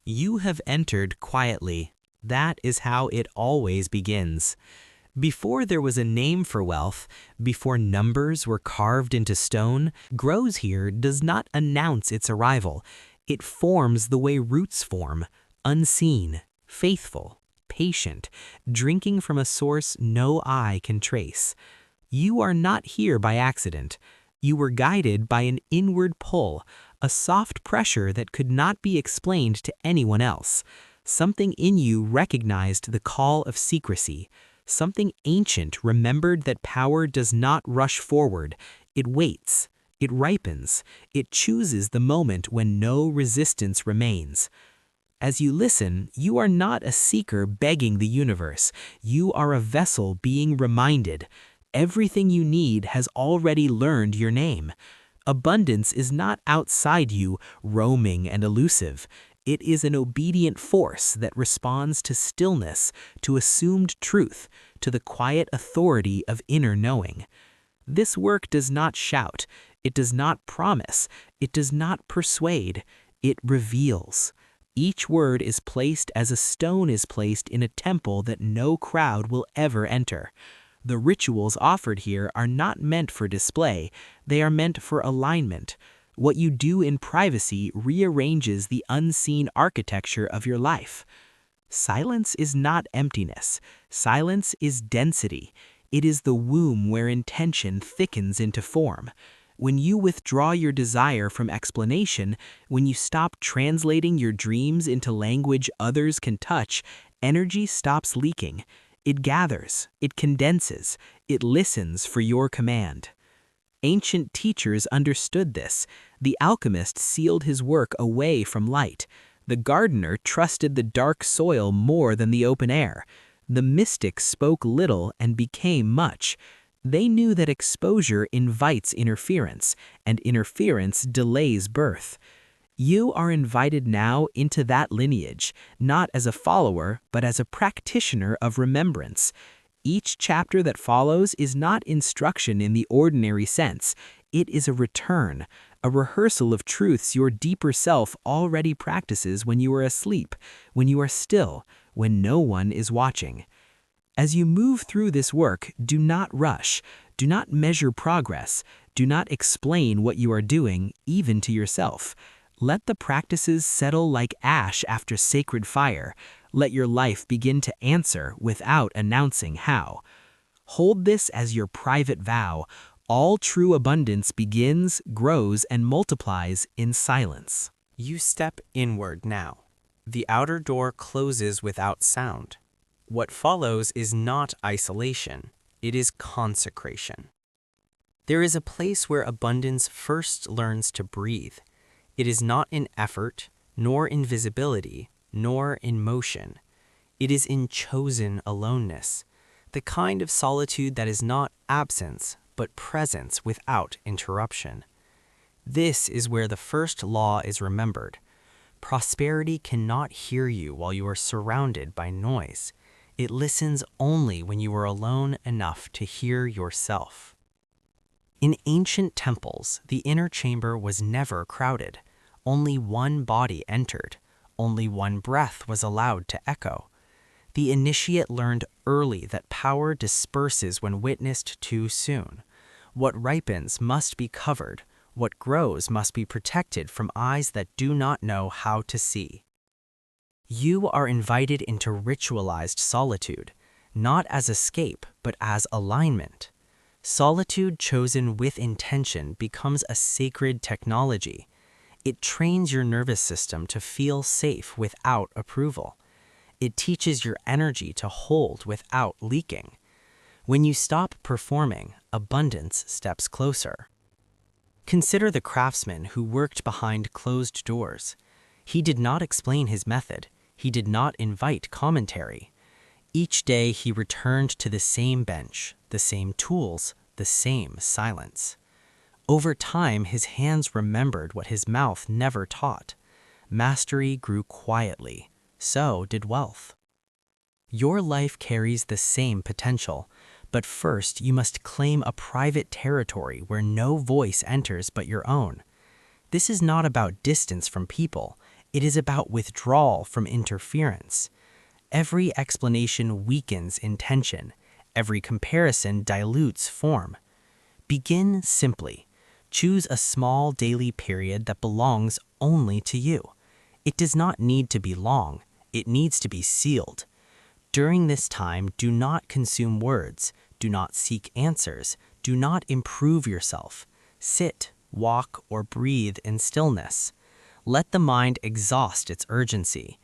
You have entered quietly. That is how it always begins. Before there was a name for wealth, before numbers were carved into stone, grows here does not announce its arrival. It forms the way roots form, unseen, faithful, patient, drinking from a source no eye can trace. You are not here by accident. You were guided by an inward pull, a soft pressure that could not be explained to anyone else. Something in you recognized the call of secrecy. Something ancient remembered that power does not rush forward. It waits. It ripens. It chooses the moment when no resistance remains. As you listen, you are not a seeker begging the universe. You are a vessel being reminded. Everything you need has already learned your name. Abundance is not outside you, roaming and elusive. It is an obedient force that responds to stillness, to assumed truth, to the quiet authority of inner knowing. This work does not shout. It does not promise. It does not persuade. It reveals. Each word is placed as a stone is placed in a temple that no crowd will ever enter. The rituals offered here are not meant for display. They are meant for alignment. What you do in privacy rearranges the unseen architecture of your life. Silence is not emptiness. Silence is density. It is the womb where intention thickens into form. When you withdraw your desire from explanation, when you stop translating your dreams into language others can touch, energy stops leaking. It gathers, it condenses, it listens for your command. Ancient teachers understood this. The alchemist sealed his work away from light. The gardener trusted the dark soil more than the open air. The mystic spoke little and became much. They knew that exposure invites interference, and interference delays birth. You are invited now into that lineage, not as a follower, but as a practitioner of remembrance. Each chapter that follows is not instruction in the ordinary sense. It is a return, a rehearsal of truths your deeper self already practices when you are asleep, when you are still, when no one is watching. As you move through this work, do not rush. Do not measure progress. Do not explain what you are doing, even to yourself. Let the practices settle like ash after sacred fire. Let your life begin to answer without announcing how. Hold this as your private vow. All true abundance begins, grows, and multiplies in silence. You step inward now. The outer door closes without sound. What follows is not isolation. It is consecration. There is a place where abundance first learns to breathe. It is not in effort, nor in visibility, nor in motion. It is in chosen aloneness, the kind of solitude that is not absence, but presence without interruption. This is where the first law is remembered. Prosperity cannot hear you while you are surrounded by noise. It listens only when you are alone enough to hear yourself. In ancient temples, the inner chamber was never crowded. Only one body entered. Only one breath was allowed to echo. The initiate learned early that power disperses when witnessed too soon. What ripens must be covered. What grows must be protected from eyes that do not know how to see. You are invited into ritualized solitude, not as escape, but as alignment. Solitude chosen with intention becomes a sacred technology. It trains your nervous system to feel safe without approval. It teaches your energy to hold without leaking. When you stop performing, abundance steps closer. Consider the craftsman who worked behind closed doors. He did not explain his method. He did not invite commentary. Each day he returned to the same bench, the same tools, the same silence. Over time, his hands remembered what his mouth never taught. Mastery grew quietly. So did wealth. Your life carries the same potential, but first you must claim a private territory where no voice enters but your own. This is not about distance from people. It is about withdrawal from interference. Every explanation weakens intention. Every comparison dilutes form. Begin simply. Choose a small daily period that belongs only to you. It does not need to be long. It needs to be sealed. During this time, do not consume words. Do not seek answers. Do not improve yourself. Sit, walk, or breathe in stillness. Let the mind exhaust its urgency.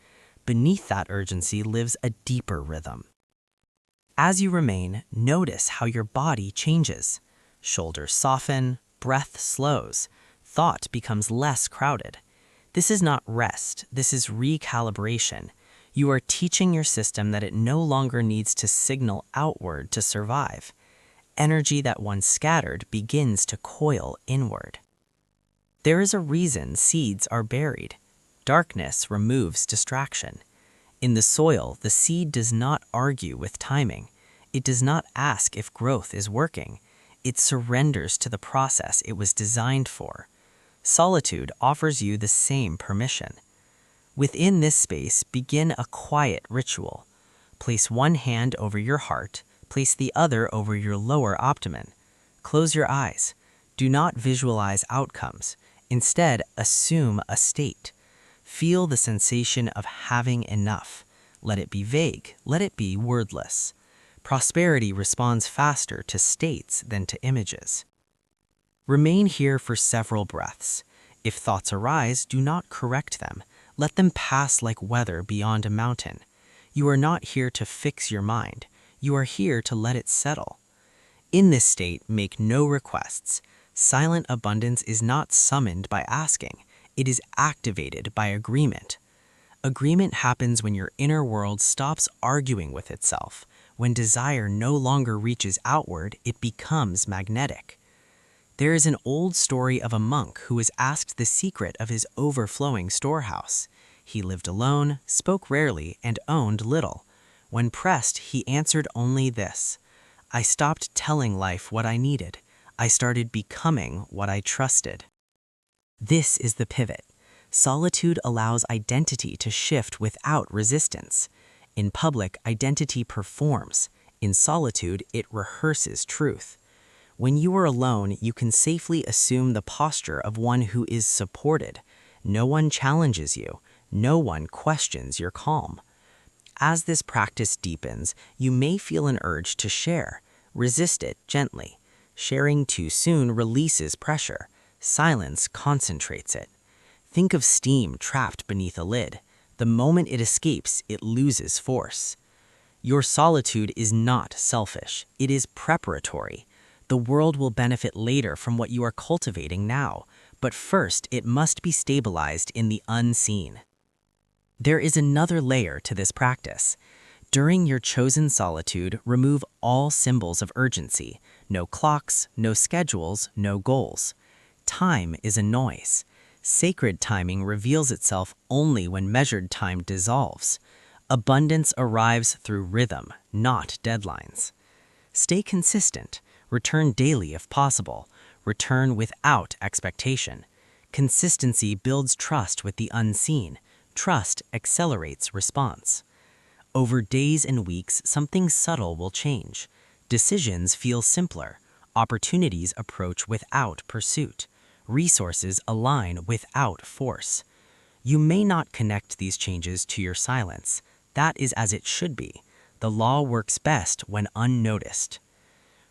Beneath that urgency lives a deeper rhythm. As you remain, notice how your body changes. Shoulders soften, breath slows, thought becomes less crowded. This is not rest, this is recalibration. You are teaching your system that it no longer needs to signal outward to survive. Energy that once scattered begins to coil inward. There is a reason seeds are buried. Darkness removes distraction. In the soil, the seed does not argue with timing. It does not ask if growth is working. It surrenders to the process it was designed for. Solitude offers you the same permission. Within this space, begin a quiet ritual. Place one hand over your heart, place the other over your lower abdomen. Close your eyes. Do not visualize outcomes. Instead, assume a state. Feel the sensation of having enough. Let it be vague. Let it be wordless. Prosperity responds faster to states than to images. Remain here for several breaths. If thoughts arise, do not correct them. Let them pass like weather beyond a mountain. You are not here to fix your mind. You are here to let it settle. In this state, make no requests. Silent abundance is not summoned by asking. It is activated by agreement. Agreement happens when your inner world stops arguing with itself. When desire no longer reaches outward, it becomes magnetic. There is an old story of a monk who was asked the secret of his overflowing storehouse. He lived alone, spoke rarely, and owned little. When pressed, he answered only this: "I stopped telling life what I needed. I started becoming what I trusted." This is the pivot. Solitude allows identity to shift without resistance. In public, identity performs. In solitude, it rehearses truth. When you are alone, you can safely assume the posture of one who is supported. No one challenges you. No one questions your calm. As this practice deepens, you may feel an urge to share. Resist it gently. Sharing too soon releases pressure. Silence concentrates it. Think of steam trapped beneath a lid. The moment it escapes, it loses force. Your solitude is not selfish. It is preparatory. The world will benefit later from what you are cultivating now, but first it must be stabilized in the unseen. There is another layer to this practice. During your chosen solitude, remove all symbols of urgency. No clocks, no schedules, no goals. Time is a noise. Sacred timing reveals itself only when measured time dissolves. Abundance arrives through rhythm, not deadlines. Stay consistent. Return daily if possible. Return without expectation. Consistency builds trust with the unseen. Trust accelerates response. Over days and weeks, something subtle will change. Decisions feel simpler. Opportunities approach without pursuit. Resources align without force. You may not connect these changes to your silence. That is as it should be. The law works best when unnoticed.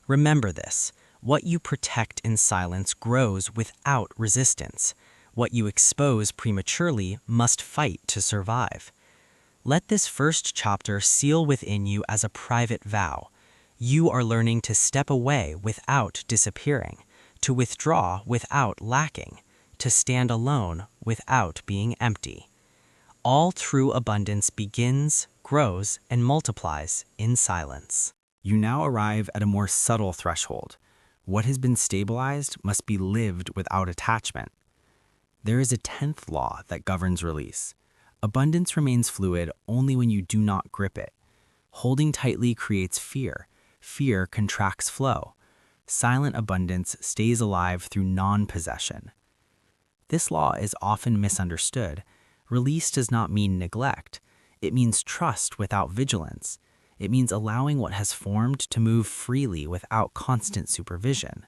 Remember this: what you protect in silence grows without resistance. What you expose prematurely must fight to survive. Let this first chapter seal within you as a private vow. You are learning to step away without disappearing, to withdraw without lacking, to stand alone without being empty. All true abundance begins, grows, and multiplies in silence. You now arrive at a more subtle threshold. What has been stabilized must be lived without attachment. There is a 10th law that governs release. Abundance remains fluid only when you do not grip it. Holding tightly creates fear. Fear contracts flow. Silent abundance stays alive through non-possession. This law is often misunderstood. Release does not mean neglect. It means trust without vigilance. It means allowing what has formed to move freely without constant supervision.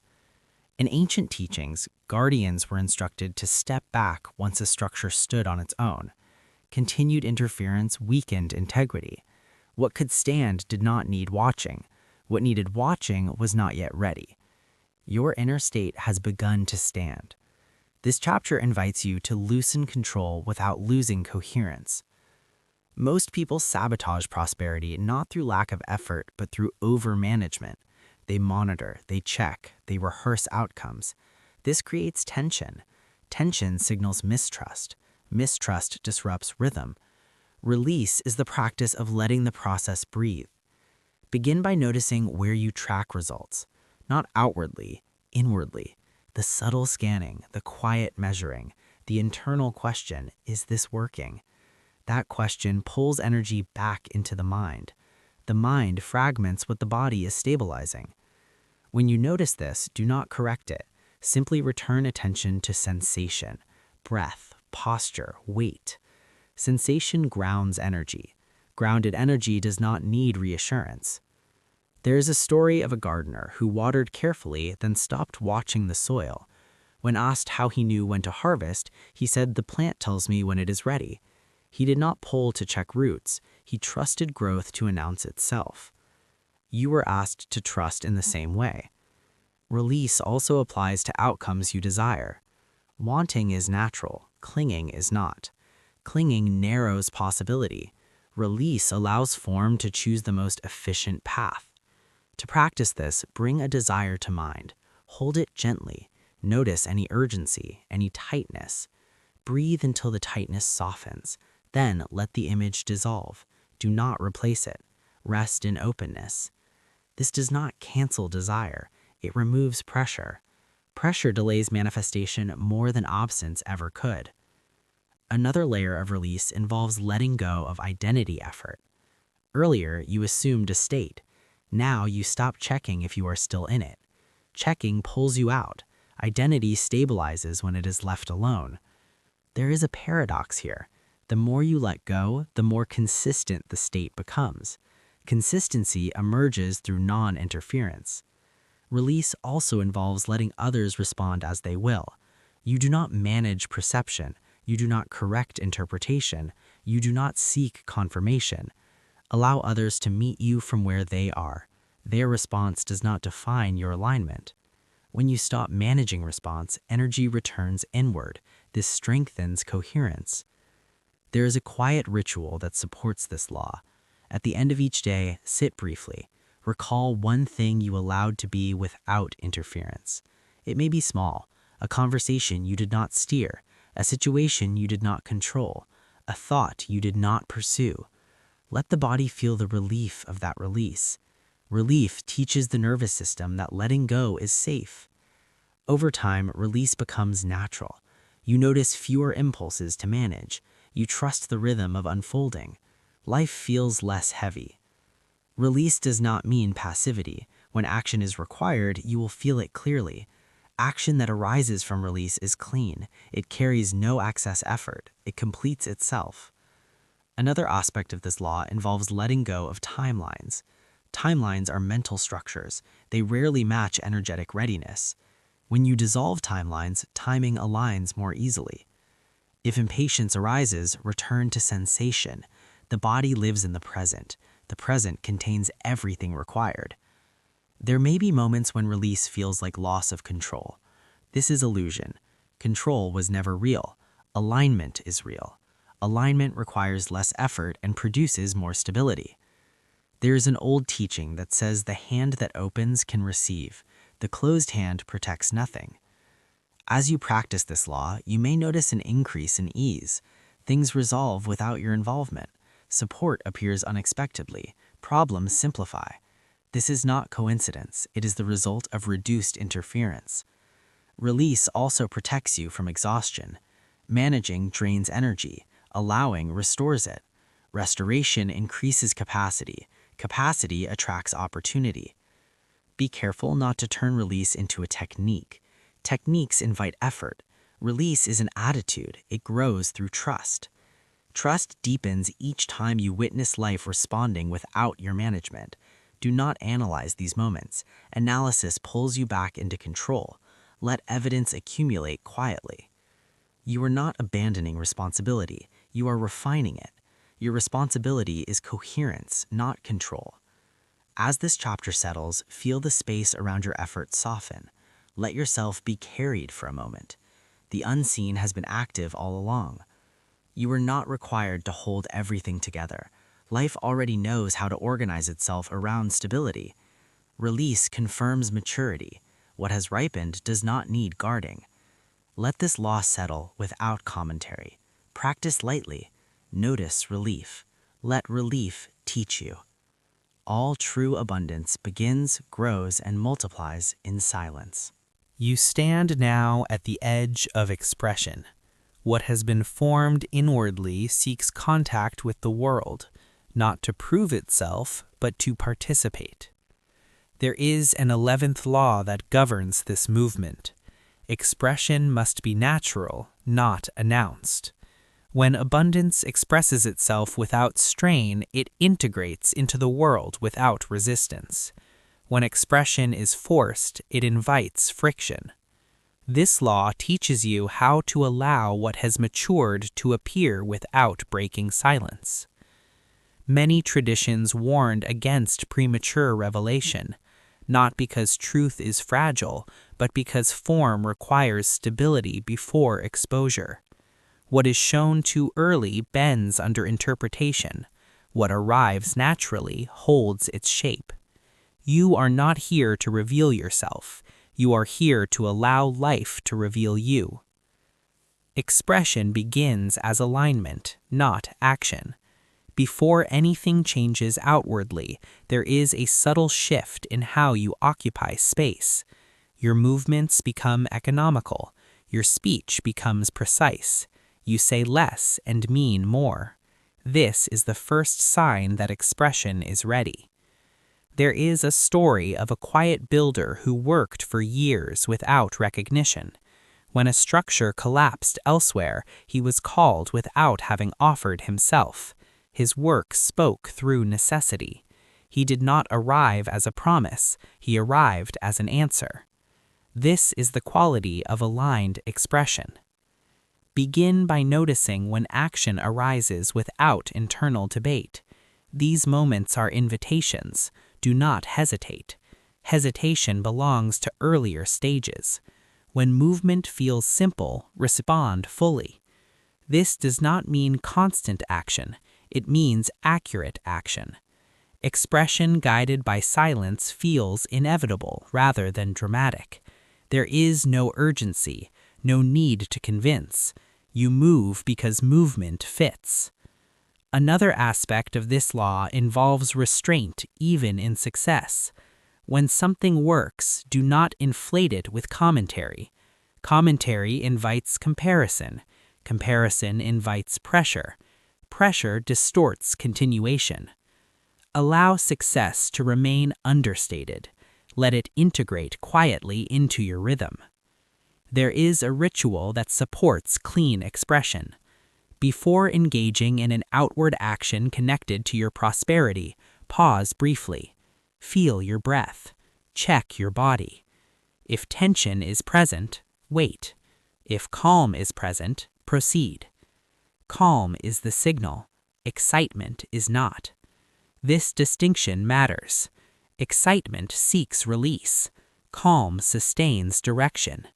In ancient teachings, guardians were instructed to step back once a structure stood on its own. Continued interference weakened integrity. What could stand did not need watching. What needed watching was not yet ready. Your inner state has begun to stand. This chapter invites you to loosen control without losing coherence. Most people sabotage prosperity not through lack of effort, but through over-management. They monitor, they check, they rehearse outcomes. This creates tension. Tension signals mistrust. Mistrust disrupts rhythm. Release is the practice of letting the process breathe. Begin by noticing where you track results, not outwardly, inwardly. The subtle scanning, the quiet measuring, the internal question, is this working? That question pulls energy back into the mind. The mind fragments what the body is stabilizing. When you notice this, do not correct it. Simply return attention to sensation, breath, posture, weight. Sensation grounds energy. Grounded energy does not need reassurance. There is a story of a gardener who watered carefully, then stopped watching the soil. When asked how he knew when to harvest, he said, "The plant tells me when it is ready." He did not pull to check roots. He trusted growth to announce itself. You were asked to trust in the same way. Release also applies to outcomes you desire. Wanting is natural. Clinging is not. Clinging narrows possibility. Release allows form to choose the most efficient path. To practice this, bring a desire to mind. Hold it gently. Notice any urgency, any tightness. Breathe until the tightness softens. Then let the image dissolve. Do not replace it. Rest in openness. This does not cancel desire. It removes pressure. Pressure delays manifestation more than absence ever could. Another layer of release involves letting go of identity effort. Earlier, you assumed a state. Now you stop checking if you are still in it. Checking pulls you out. Identity stabilizes when it is left alone. There is a paradox here. The more you let go, the more consistent the state becomes. Consistency emerges through non-interference. Release also involves letting others respond as they will. You do not manage perception. You do not correct interpretation. You do not seek confirmation. Allow others to meet you from where they are. Their response does not define your alignment. When you stop managing response, energy returns inward. This strengthens coherence. There is a quiet ritual that supports this law. At the end of each day, sit briefly. Recall one thing you allowed to be without interference. It may be small, a conversation you did not steer, a situation you did not control, a thought you did not pursue. Let the body feel the relief of that release. Relief teaches the nervous system that letting go is safe. Over time, release becomes natural. You notice fewer impulses to manage. You trust the rhythm of unfolding. Life feels less heavy. Release does not mean passivity. When action is required, you will feel it clearly. Action that arises from release is clean. It carries no excess effort. It completes itself. Another aspect of this law involves letting go of timelines. Timelines are mental structures. They rarely match energetic readiness. When you dissolve timelines, timing aligns more easily. If impatience arises, return to sensation. The body lives in the present. The present contains everything required. There may be moments when release feels like loss of control. This is illusion. Control was never real. Alignment is real. Alignment requires less effort and produces more stability. There is an old teaching that says the hand that opens can receive. The closed hand protects nothing. As you practice this law, you may notice an increase in ease. Things resolve without your involvement. Support appears unexpectedly. Problems simplify. This is not coincidence. It is the result of reduced interference. Release also protects you from exhaustion. Managing drains energy. Allowing restores it. Restoration increases capacity. Capacity attracts opportunity. Be careful not to turn release into a technique. Techniques invite effort. Release is an attitude. It grows through trust. Trust deepens each time you witness life responding without your management. Do not analyze these moments. Analysis pulls you back into control. Let evidence accumulate quietly. You are not abandoning responsibility. You are refining it. Your responsibility is coherence, not control. As this chapter settles, feel the space around your effort soften. Let yourself be carried for a moment. The unseen has been active all along. You are not required to hold everything together. Life already knows how to organize itself around stability. Release confirms maturity. What has ripened does not need guarding. Let this loss settle without commentary. Practice lightly. Notice relief. Let relief teach you. All true abundance begins, grows, and multiplies in silence. You stand now at the edge of expression. What has been formed inwardly seeks contact with the world, not to prove itself, but to participate. There is an 11th law that governs this movement. Expression must be natural, not announced. When abundance expresses itself without strain, it integrates into the world without resistance. When expression is forced, it invites friction. This law teaches you how to allow what has matured to appear without breaking silence. Many traditions warned against premature revelation, not because truth is fragile, but because form requires stability before exposure. What is shown too early bends under interpretation. What arrives naturally holds its shape. You are not here to reveal yourself. You are here to allow life to reveal you. Expression begins as alignment, not action. Before anything changes outwardly, there is a subtle shift in how you occupy space. Your movements become economical. Your speech becomes precise. You say less and mean more. This is the first sign that expression is ready. There is a story of a quiet builder who worked for years without recognition. When a structure collapsed elsewhere, he was called without having offered himself. His work spoke through necessity. He did not arrive as a promise, he arrived as an answer. This is the quality of aligned expression. Begin by noticing when action arises without internal debate. These moments are invitations. Do not hesitate. Hesitation belongs to earlier stages. When movement feels simple, respond fully. This does not mean constant action. It means accurate action. Expression guided by silence feels inevitable rather than dramatic. There is no urgency, no need to convince. You move because movement fits. Another aspect of this law involves restraint even in success. When something works, do not inflate it with commentary. Commentary invites comparison. Comparison invites pressure. Pressure distorts continuation. Allow success to remain understated. Let it integrate quietly into your rhythm. There is a ritual that supports clean expression. Before engaging in an outward action connected to your prosperity, pause briefly. Feel your breath. Check your body. If tension is present, wait. If calm is present, proceed. Calm is the signal. Excitement is not. This distinction matters. Excitement seeks release. Calm sustains direction.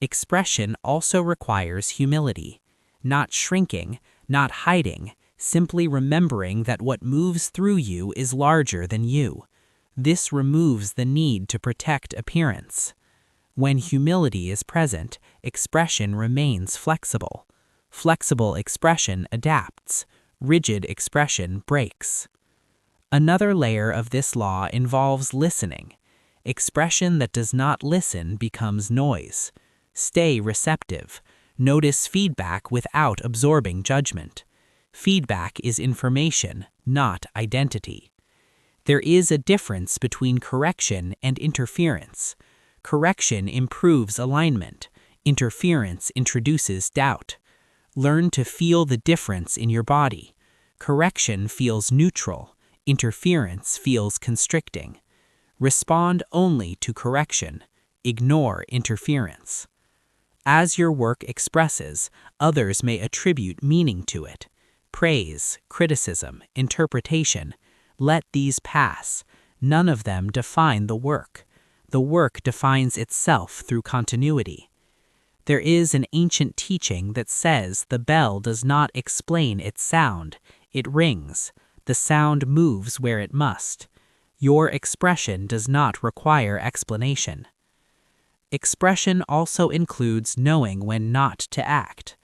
Expression also requires humility. Not shrinking, not hiding, simply remembering that what moves through you is larger than you. This removes the need to protect appearance. When humility is present, expression remains flexible. Flexible expression adapts. Rigid expression breaks. Another layer of this law involves listening. Expression that does not listen becomes noise. Stay receptive. Notice feedback without absorbing judgment. Feedback is information, not identity. There is a difference between correction and interference. Correction improves alignment. Interference introduces doubt. Learn to feel the difference in your body. Correction feels neutral. Interference feels constricting. Respond only to correction. Ignore interference. As your work expresses, others may attribute meaning to it. Praise, criticism, interpretation. Let these pass. None of them define the work. The work defines itself through continuity. There is an ancient teaching that says the bell does not explain its sound. It rings. The sound moves where it must. Your expression does not require explanation. Expression also includes knowing when not to act.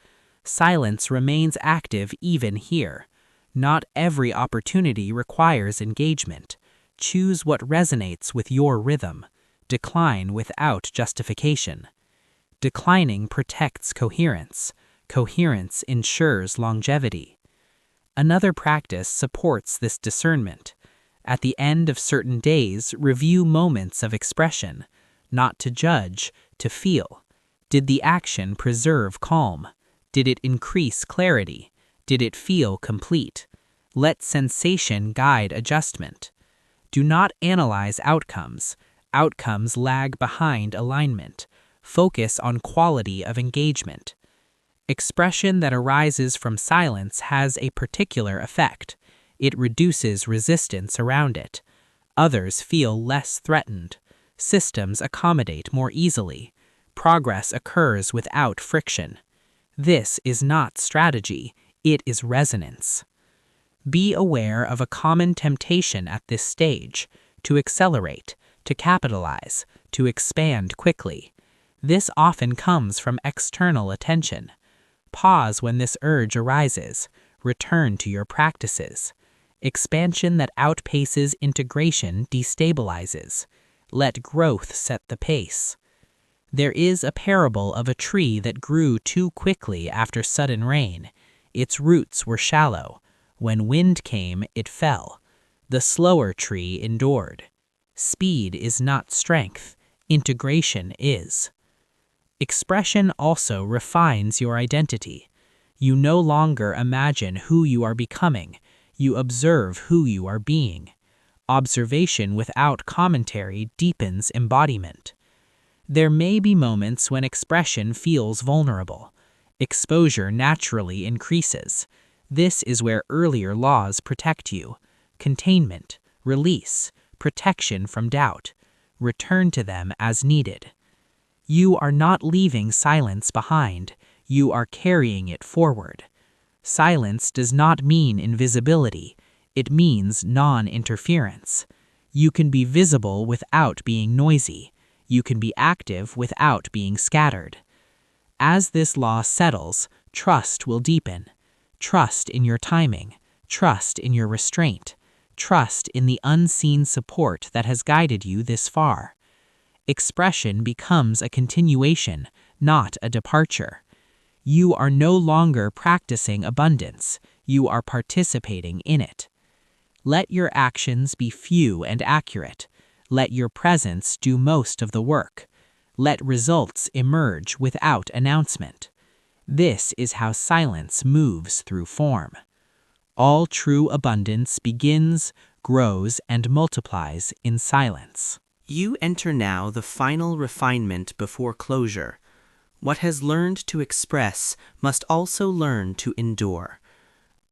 Silence remains active even here. Not every opportunity requires engagement. Choose what resonates with your rhythm. Decline without justification. Declining protects coherence. Coherence ensures longevity. Another practice supports this discernment. At the end of certain days, review moments of expression. Not to judge, to feel. Did the action preserve calm? Did it increase clarity? Did it feel complete? Let sensation guide adjustment. Do not analyze outcomes. Outcomes lag behind alignment. Focus on quality of engagement. Expression that arises from silence has a particular effect. It reduces resistance around it. Others feel less threatened. Systems accommodate more easily. Progress occurs without friction. This is not strategy, it is resonance. Be aware of a common temptation at this stage: to accelerate, to capitalize, to expand quickly. This often comes from external attention. Pause when this urge arises. Return to your practices. Expansion that outpaces integration destabilizes. Let growth set the pace. There is a parable of a tree that grew too quickly after sudden rain. Its roots were shallow. When wind came, it fell. The slower tree endured. Speed is not strength. Integration is. Expression also refines your identity. You no longer imagine who you are becoming. You observe who you are being. Observation without commentary deepens embodiment. There may be moments when expression feels vulnerable. Exposure naturally increases. This is where earlier laws protect you. Containment, release, protection from doubt. Return to them as needed. You are not leaving silence behind. You are carrying it forward. Silence does not mean invisibility. It means non-interference. You can be visible without being noisy. You can be active without being scattered. As this law settles, trust will deepen. Trust in your timing. Trust in your restraint. Trust in the unseen support that has guided you this far. Expression becomes a continuation, not a departure. You are no longer practicing abundance. You are participating in it. Let your actions be few and accurate. Let your presence do most of the work. Let results emerge without announcement. This is how silence moves through form. All true abundance begins, grows, and multiplies in silence. You enter now the final refinement before closure. What has learned to express must also learn to endure.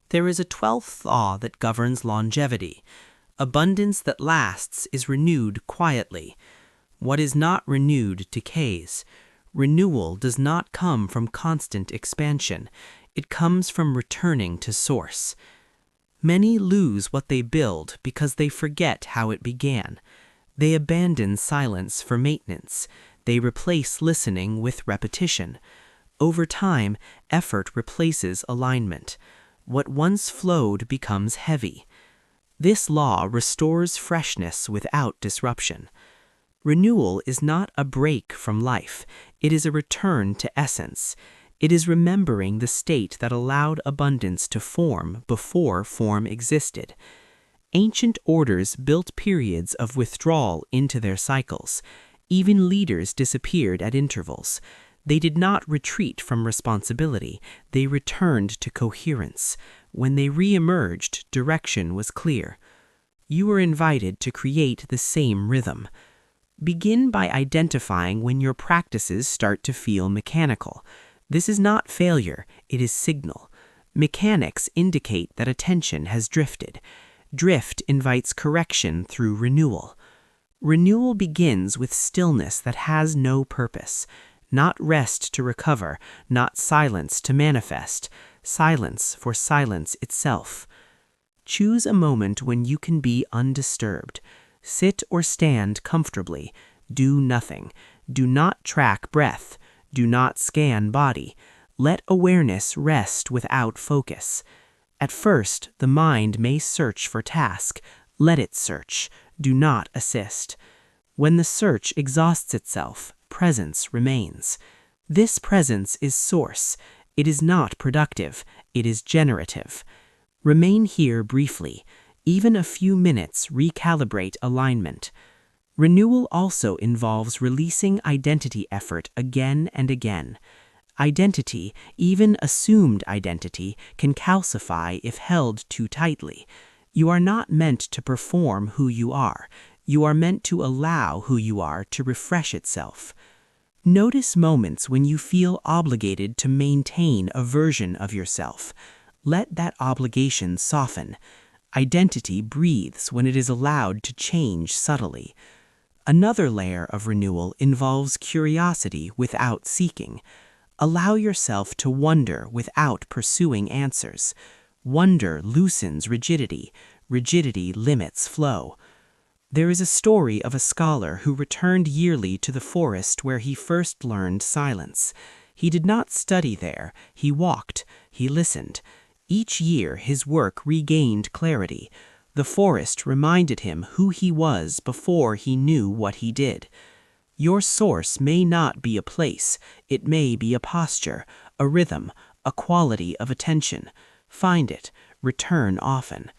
There is a 12th law that governs longevity. Abundance that lasts is renewed quietly. What is not renewed decays. Renewal does not come from constant expansion. It comes from returning to source. Many lose what they build because they forget how it began. They abandon silence for maintenance. They replace listening with repetition. Over time, effort replaces alignment. What once flowed becomes heavy. This law restores freshness without disruption. Renewal is not a break from life. It is a return to essence. It is remembering the state that allowed abundance to form before form existed. Ancient orders built periods of withdrawal into their cycles. Even leaders disappeared at intervals. They did not retreat from responsibility, they returned to coherence. When they re-emerged, direction was clear. You are invited to create the same rhythm. Begin by identifying when your practices start to feel mechanical. This is not failure, it is signal. Mechanics indicate that attention has drifted. Drift invites correction through renewal. Renewal begins with stillness that has no purpose. Not rest to recover, not silence to manifest. Silence for silence itself. Choose a moment when you can be undisturbed. Sit or stand comfortably. Do nothing. Do not track breath. Do not scan body. Let awareness rest without focus. At first, the mind may search for task. Let it search. Do not assist. When the search exhausts itself, presence remains. This presence is source. It is not productive. It is generative. Remain here briefly. Even a few minutes recalibrate alignment. Renewal also involves releasing identity effort again and again. Identity, even assumed identity, can calcify if held too tightly. You are not meant to perform who you are. You are meant to allow who you are to refresh itself. Notice moments when you feel obligated to maintain a version of yourself. Let that obligation soften. Identity breathes when it is allowed to change subtly. Another layer of renewal involves curiosity without seeking. Allow yourself to wonder without pursuing answers. Wonder loosens rigidity. Rigidity limits flow. There is a story of a scholar who returned yearly to the forest where he first learned silence. He did not study there. He walked. He listened. Each year his work regained clarity. The forest reminded him who he was before he knew what he did. Your source may not be a place. It may be a posture, a rhythm, a quality of attention. Find it. Return often.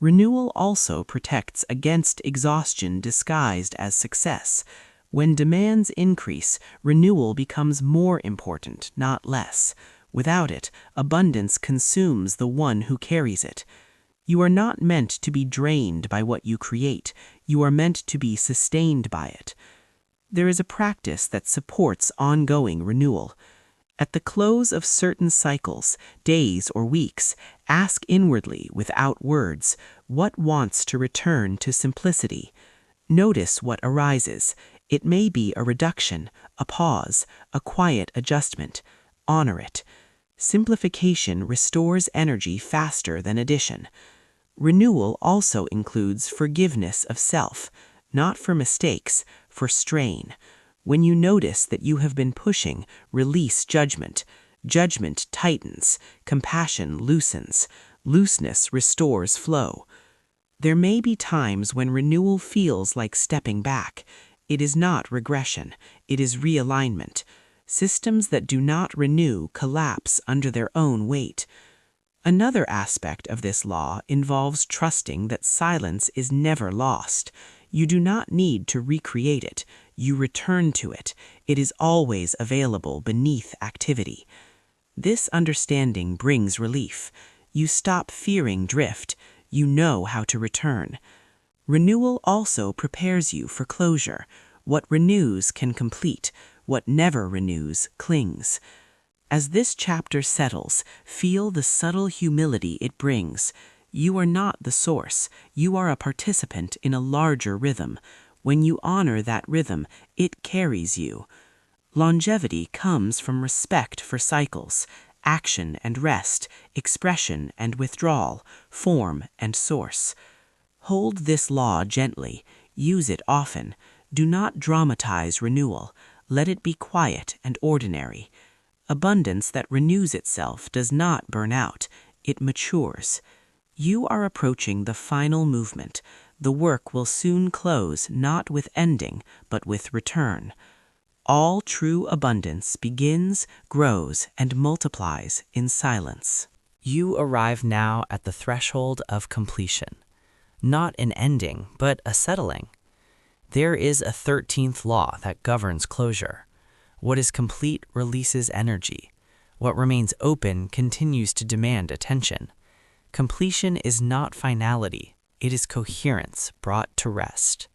Renewal also protects against exhaustion disguised as success. When demands increase, renewal becomes more important, not less. Without it, abundance consumes the one who carries it. You are not meant to be drained by what you create. You are meant to be sustained by it. There is a practice that supports ongoing renewal. At the close of certain cycles, days or weeks, ask inwardly without words what wants to return to simplicity. Notice what arises. It may be a reduction, a pause, a quiet adjustment. Honor it. Simplification restores energy faster than addition. Renewal also includes forgiveness of self, not for mistakes, for strain. When you notice that you have been pushing, release judgment. Judgment tightens, compassion loosens, looseness restores flow. There may be times when renewal feels like stepping back. It is not regression, it is realignment. Systems that do not renew collapse under their own weight. Another aspect of this law involves trusting that silence is never lost. You do not need to recreate it. You return to it. It is always available beneath activity. This understanding brings relief. You stop fearing drift. You know how to return. Renewal also prepares you for closure. What renews can complete. What never renews clings. As this chapter settles, feel the subtle humility it brings. You are not the source. You are a participant in a larger rhythm. When you honor that rhythm, it carries you. Longevity comes from respect for cycles, action and rest, expression and withdrawal, form and source. Hold this law gently. Use it often. Do not dramatize renewal. Let it be quiet and ordinary. Abundance that renews itself does not burn out. It matures. You are approaching the final movement. The work will soon close not with ending, but with return. All true abundance begins, grows, and multiplies in silence. You arrive now at the threshold of completion. Not an ending, but a settling. There is a 13th law that governs closure. What is complete releases energy. What remains open continues to demand attention. Completion is not finality, it is coherence brought to rest.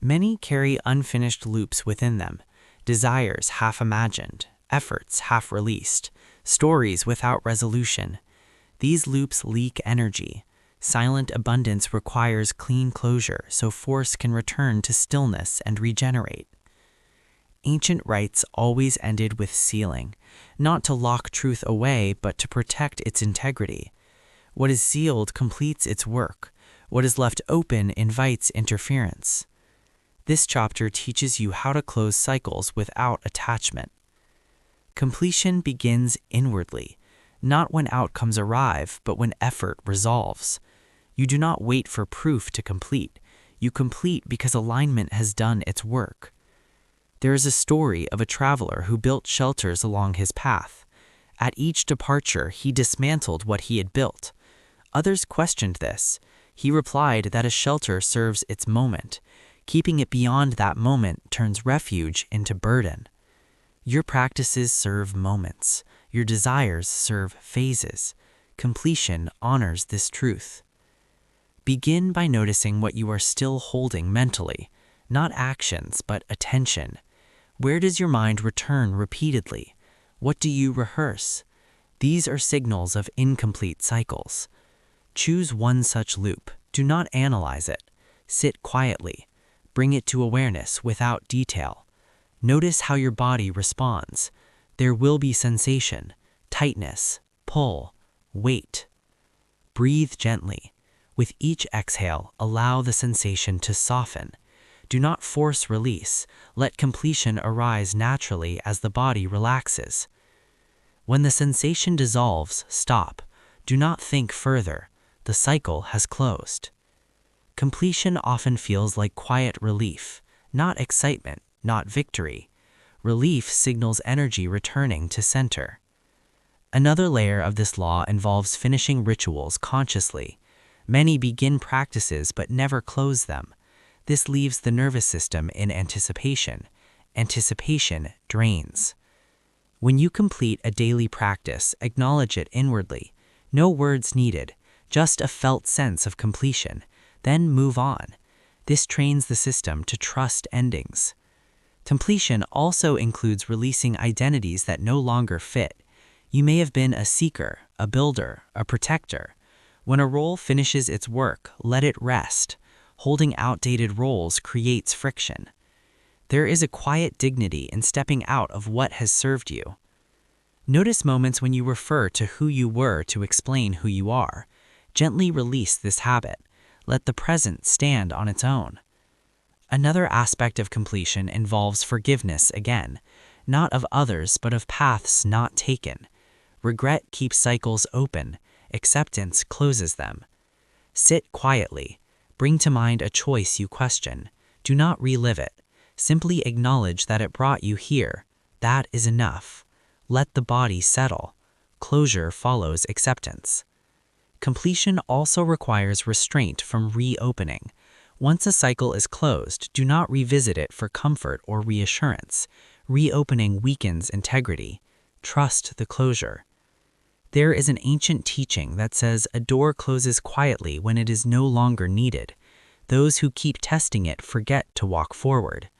Many carry unfinished loops within them, desires half imagined, efforts half released, stories without resolution. These loops leak energy. Silent abundance requires clean closure so force can return to stillness and regenerate. Ancient rites always ended with sealing, not to lock truth away but to protect its integrity. What is sealed completes its work. What is left open invites interference. This chapter teaches you how to close cycles without attachment. Completion begins inwardly, not when outcomes arrive, but when effort resolves. You do not wait for proof to complete. You complete because alignment has done its work. There is a story of a traveler who built shelters along his path. At each departure, he dismantled what he had built. Others questioned this. He replied that a shelter serves its moment. Keeping it beyond that moment turns refuge into burden. Your practices serve moments. Your desires serve phases. Completion honors this truth. Begin by noticing what you are still holding mentally, not actions, but attention. Where does your mind return repeatedly? What do you rehearse? These are signals of incomplete cycles. Choose one such loop. Do not analyze it. Sit quietly. Bring it to awareness without detail. Notice how your body responds. There will be sensation, tightness, pull, weight. Breathe gently. With each exhale, allow the sensation to soften. Do not force release. Let completion arise naturally as the body relaxes. When the sensation dissolves, stop. Do not think further. The cycle has closed. Completion often feels like quiet relief, not excitement, not victory. Relief signals energy returning to center. Another layer of this law involves finishing rituals consciously. Many begin practices but never close them. This leaves the nervous system in anticipation. Anticipation drains. When you complete a daily practice, acknowledge it inwardly. No words needed, just a felt sense of completion. Then move on. This trains the system to trust endings. Completion also includes releasing identities that no longer fit. You may have been a seeker, a builder, a protector. When a role finishes its work, let it rest. Holding outdated roles creates friction. There is a quiet dignity in stepping out of what has served you. Notice moments when you refer to who you were to explain who you are. Gently release this habit. Let the present stand on its own. Another aspect of completion involves forgiveness again, not of others but of paths not taken. Regret keeps cycles open. Acceptance closes them. Sit quietly. Bring to mind a choice you question. Do not relive it. Simply acknowledge that it brought you here. That is enough. Let the body settle. Closure follows acceptance. Completion also requires restraint from reopening. Once a cycle is closed, do not revisit it for comfort or reassurance. Reopening weakens integrity. Trust the closure. There is an ancient teaching that says a door closes quietly when it is no longer needed. Those who keep testing it forget to walk forward.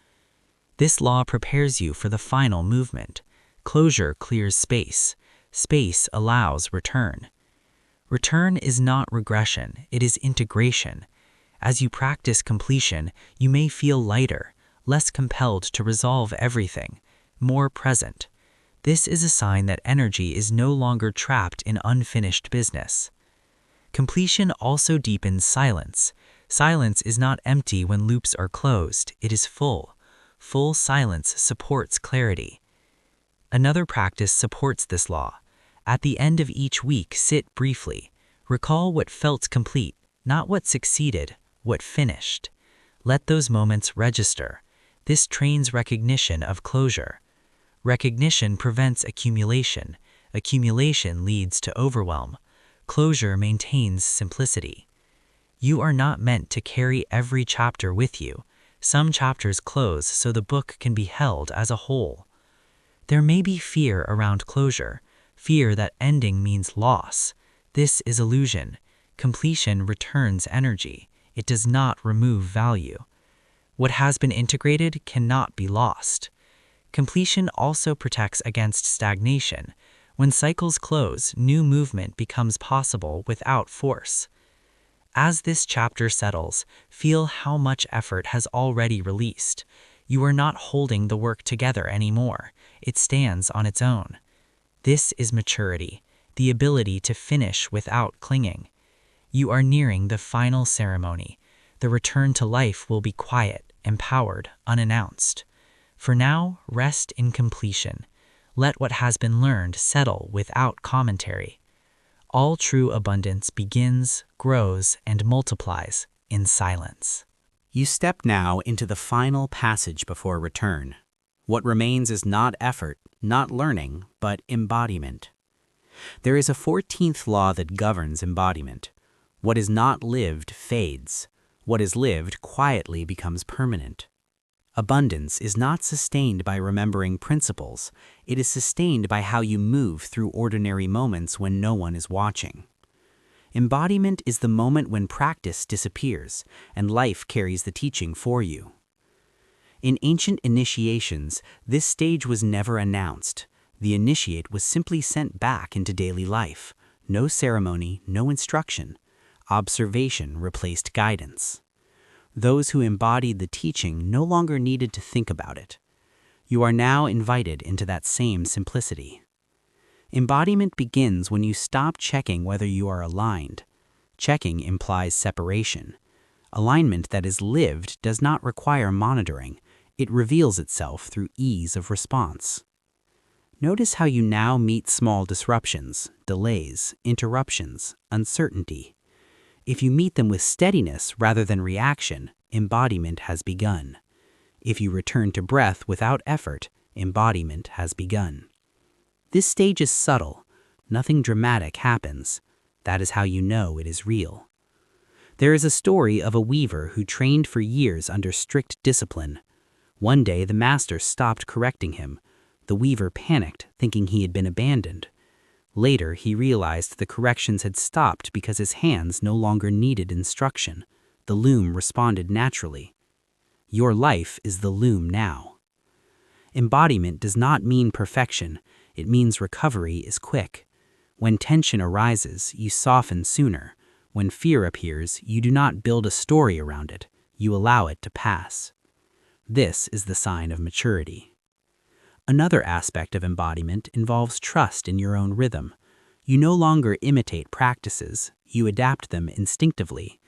This law prepares you for the final movement. Closure clears space. Space allows return. Return is not regression, it is integration. As you practice completion, you may feel lighter, less compelled to resolve everything, more present. This is a sign that energy is no longer trapped in unfinished business. Completion also deepens silence. Silence is not empty when loops are closed, it is full. Full silence supports clarity. Another practice supports this law. At the end of each week, sit briefly. Recall what felt complete, not what succeeded, what finished. Let those moments register. This trains recognition of closure. Recognition prevents accumulation. Accumulation leads to overwhelm. Closure maintains simplicity. You are not meant to carry every chapter with you. Some chapters close so the book can be held as a whole. There may be fear around closure, fear that ending means loss. This is illusion. Completion returns energy. It does not remove value. What has been integrated cannot be lost. Completion also protects against stagnation. When cycles close, new movement becomes possible without force. As this chapter settles, feel how much effort has already released. You are not holding the work together anymore. It stands on its own. This is maturity, the ability to finish without clinging. You are nearing the final ceremony. The return to life will be quiet, empowered, unannounced. For now, rest in completion. Let what has been learned settle without commentary. All true abundance begins, grows, and multiplies in silence. You step now into the final passage before return. What remains is not effort, not learning, but embodiment. There is a 14th law that governs embodiment. What is not lived fades. What is lived quietly becomes permanent. Abundance is not sustained by remembering principles. It is sustained by how you move through ordinary moments when no one is watching. Embodiment is the moment when practice disappears and life carries the teaching for you. In ancient initiations, this stage was never announced. The initiate was simply sent back into daily life. No ceremony, no instruction. Observation replaced guidance. Those who embodied the teaching no longer needed to think about it. You are now invited into that same simplicity. Embodiment begins when you stop checking whether you are aligned. Checking implies separation. Alignment that is lived does not require monitoring. It reveals itself through ease of response. Notice how you now meet small disruptions, delays, interruptions, uncertainty. If you meet them with steadiness rather than reaction, embodiment has begun. If you return to breath without effort, embodiment has begun. This stage is subtle. Nothing dramatic happens. That is how you know it is real. There is a story of a weaver who trained for years under strict discipline. One day the master stopped correcting him. The weaver panicked, thinking he had been abandoned. Later, he realized the corrections had stopped because his hands no longer needed instruction. The loom responded naturally. Your life is the loom now. Embodiment does not mean perfection. It means recovery is quick. When tension arises, you soften sooner. When fear appears, you do not build a story around it. You allow it to pass. This is the sign of maturity. Another aspect of embodiment involves trust in your own rhythm. You no longer imitate practices, you adapt them instinctively.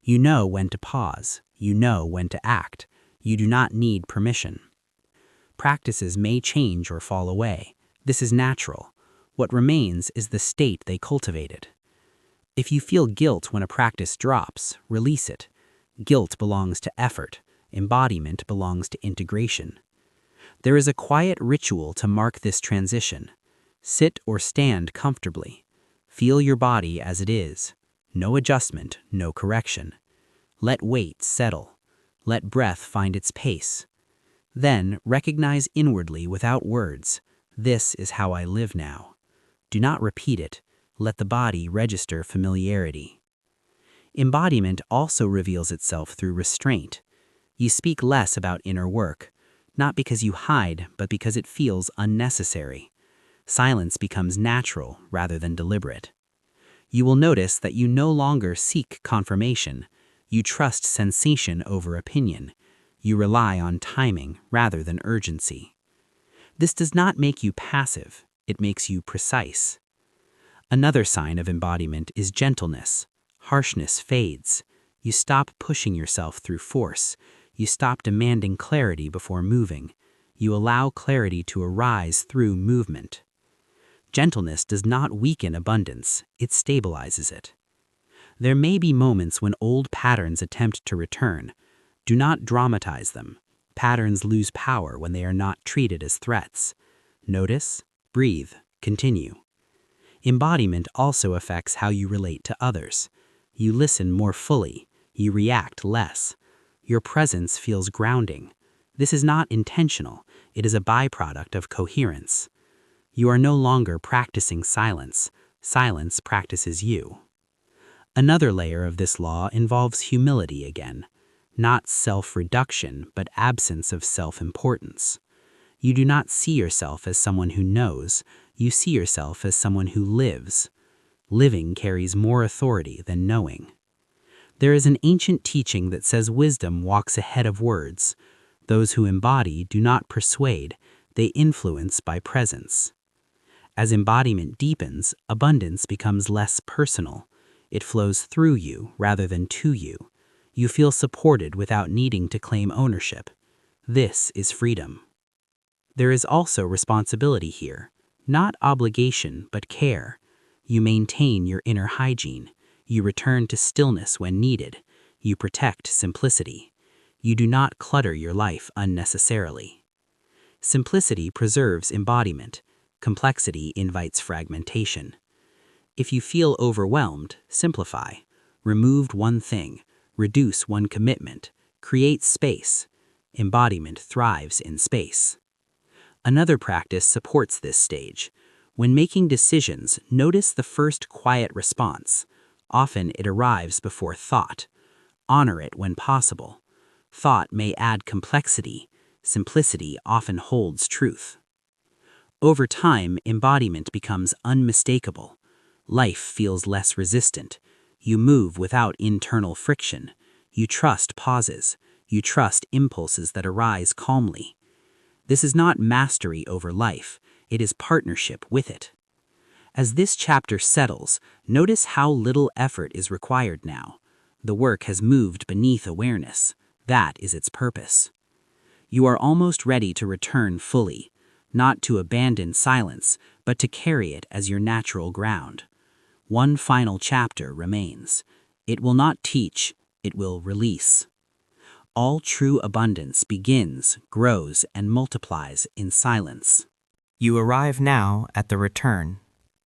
You know when to pause, you know when to act. You do not need permission. Practices may change or fall away. This is natural. What remains is the state they cultivated. If you feel guilt when a practice drops, release it. Guilt belongs to effort. Embodiment belongs to integration. There is a quiet ritual to mark this transition. Sit or stand comfortably. Feel your body as it is. No adjustment, no correction. Let weight settle. Let breath find its pace. Then recognize inwardly without words. This is how I live now. Do not repeat it. Let the body register familiarity. Embodiment also reveals itself through restraint. You speak less about inner work. Not because you hide, but because it feels unnecessary. Silence becomes natural rather than deliberate. You will notice that you no longer seek confirmation. You trust sensation over opinion. You rely on timing rather than urgency. This does not make you passive. It makes you precise. Another sign of embodiment is gentleness. Harshness fades. You stop pushing yourself through force. You stop demanding clarity before moving. You allow clarity to arise through movement. Gentleness does not weaken abundance, it stabilizes it. There may be moments when old patterns attempt to return. Do not dramatize them. Patterns lose power when they are not treated as threats. Notice, breathe, continue. Embodiment also affects how you relate to others. You listen more fully. You react less. Your presence feels grounding. This is not intentional, it is a byproduct of coherence. You are no longer practicing silence, silence practices you. Another layer of this law involves humility again, not self-reduction, but absence of self-importance. You do not see yourself as someone who knows, you see yourself as someone who lives. Living carries more authority than knowing. There is an ancient teaching that says wisdom walks ahead of words. Those who embody do not persuade, they influence by presence. As embodiment deepens, abundance becomes less personal. It flows through you rather than to you. You feel supported without needing to claim ownership. This is freedom. There is also responsibility here, not obligation but care. You maintain your inner hygiene. You return to stillness when needed. You protect simplicity. You do not clutter your life unnecessarily. Simplicity preserves embodiment. Complexity invites fragmentation. If you feel overwhelmed, simplify. Remove one thing. Reduce one commitment. Create space. Embodiment thrives in space. Another practice supports this stage. When making decisions, notice the first quiet response. Often it arrives before thought. Honor it when possible. Thought may add complexity. Simplicity often holds truth. Over time, embodiment becomes unmistakable. Life feels less resistant. You move without internal friction. You trust pauses. You trust impulses that arise calmly. This is not mastery over life. It is partnership with it. As this chapter settles, notice how little effort is required now. The work has moved beneath awareness. That is its purpose. You are almost ready to return fully, not to abandon silence, but to carry it as your natural ground. One final chapter remains. It will not teach, it will release. All true abundance begins, grows, and multiplies in silence. You arrive now at the return,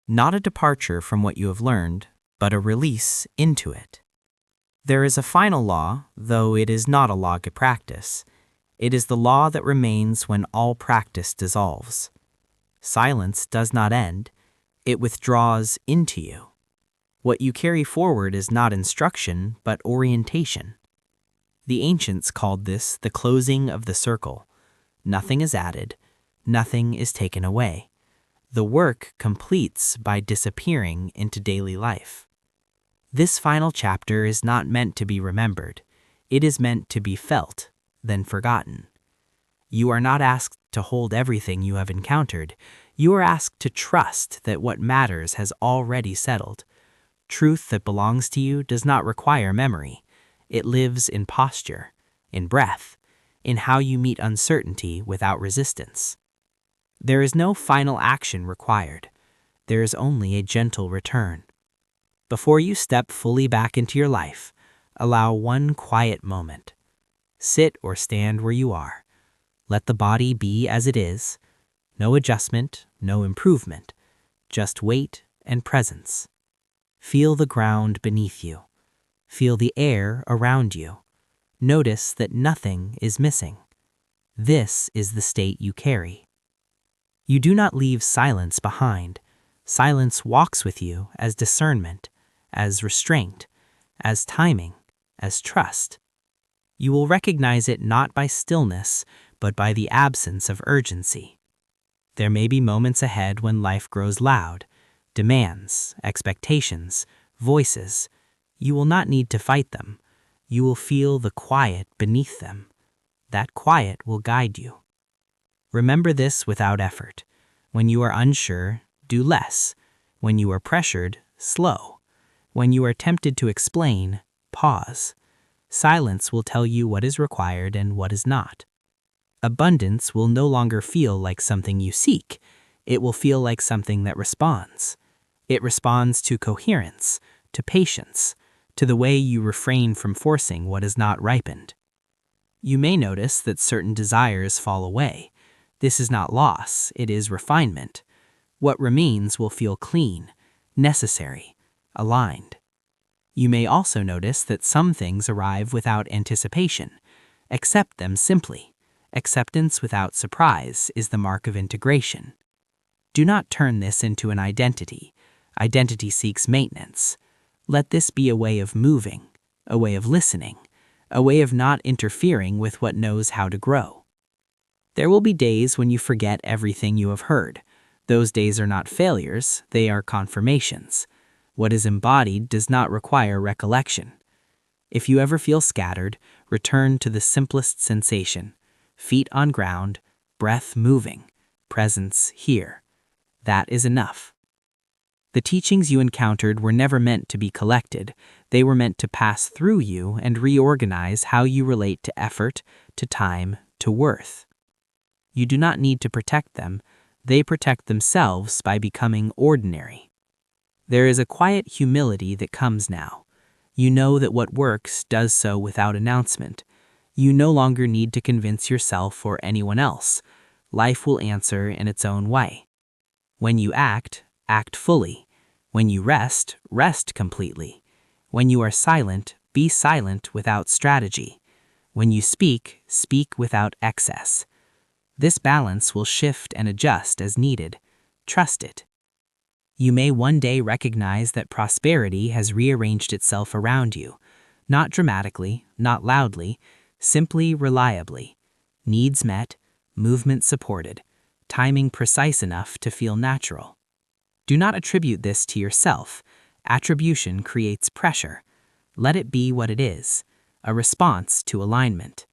not a departure from what you have learned, but a release into it. There is a final law, though it is not a law of practice. It is the law that remains when all practice dissolves. Silence does not end, it withdraws into you. What you carry forward is not instruction, but orientation. The ancients called this the closing of the circle. Nothing is added, nothing is taken away. The work completes by disappearing into daily life. This final chapter is not meant to be remembered. It is meant to be felt, then forgotten. You are not asked to hold everything you have encountered. You are asked to trust that what matters has already settled. Truth that belongs to you does not require memory. It lives in posture, in breath, in how you meet uncertainty without resistance. There is no final action required. There is only a gentle return. Before you step fully back into your life, allow one quiet moment. Sit or stand where you are. Let the body be as it is. No adjustment, no improvement, just weight and presence. Feel the ground beneath you. Feel the air around you. Notice that nothing is missing. This is the state you carry. You do not leave silence behind. Silence walks with you as discernment, as restraint, as timing, as trust. You will recognize it not by stillness, but by the absence of urgency. There may be moments ahead when life grows loud, demands, expectations, voices. You will not need to fight them. You will feel the quiet beneath them. That quiet will guide you. Remember this without effort. When you are unsure, do less. When you are pressured, slow. When you are tempted to explain, pause. Silence will tell you what is required and what is not. Abundance will no longer feel like something you seek. It will feel like something that responds. It responds to coherence, to patience, to the way you refrain from forcing what is not ripened. You may notice that certain desires fall away. This is not loss, it is refinement. What remains will feel clean, necessary, aligned. You may also notice that some things arrive without anticipation. Accept them simply. Acceptance without surprise is the mark of integration. Do not turn this into an identity. Identity seeks maintenance. Let this be a way of moving, a way of listening, a way of not interfering with what knows how to grow. There will be days when you forget everything you have heard. Those days are not failures, they are confirmations. What is embodied does not require recollection. If you ever feel scattered, return to the simplest sensation: feet on ground, breath moving, presence here. That is enough. The teachings you encountered were never meant to be collected. They were meant to pass through you and reorganize how you relate to effort, to time, to worth. You do not need to protect them. They protect themselves by becoming ordinary. There is a quiet humility that comes now. You know that what works does so without announcement. You no longer need to convince yourself or anyone else. Life will answer in its own way. When you act, act fully. When you rest, rest completely. When you are silent, be silent without strategy. When you speak, speak without excess. This balance will shift and adjust as needed. Trust it. You may one day recognize that prosperity has rearranged itself around you, not dramatically, not loudly, simply reliably. Needs met, movement supported, timing precise enough to feel natural. Do not attribute this to yourself. Attribution creates pressure. Let it be what it is, a response to alignment.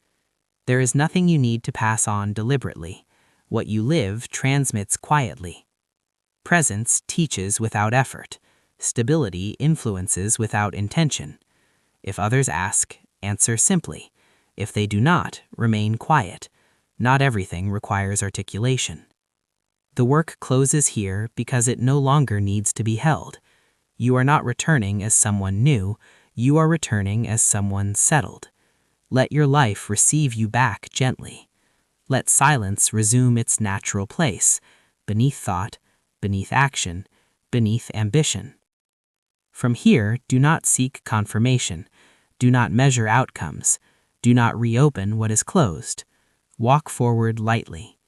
There is nothing you need to pass on deliberately. What you live transmits quietly. Presence teaches without effort. Stability influences without intention. If others ask, answer simply. If they do not, remain quiet. Not everything requires articulation. The work closes here because it no longer needs to be held. You are not returning as someone new, you are returning as someone settled. Let your life receive you back gently. Let silence resume its natural place, beneath thought, beneath action, beneath ambition. From here, do not seek confirmation. Do not measure outcomes. Do not reopen what is closed. Walk forward lightly.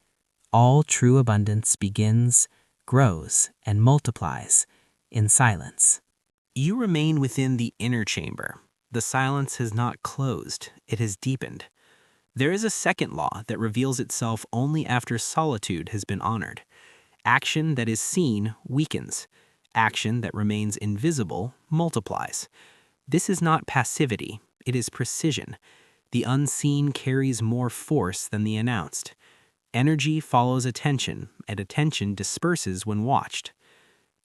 All true abundance begins, grows, and multiplies in silence. You remain within the inner chamber. The silence has not closed, it has deepened. There is a second law that reveals itself only after solitude has been honored. Action that is seen weakens. Action that remains invisible multiplies. This is not passivity, it is precision. The unseen carries more force than the announced. Energy follows attention, and attention disperses when watched.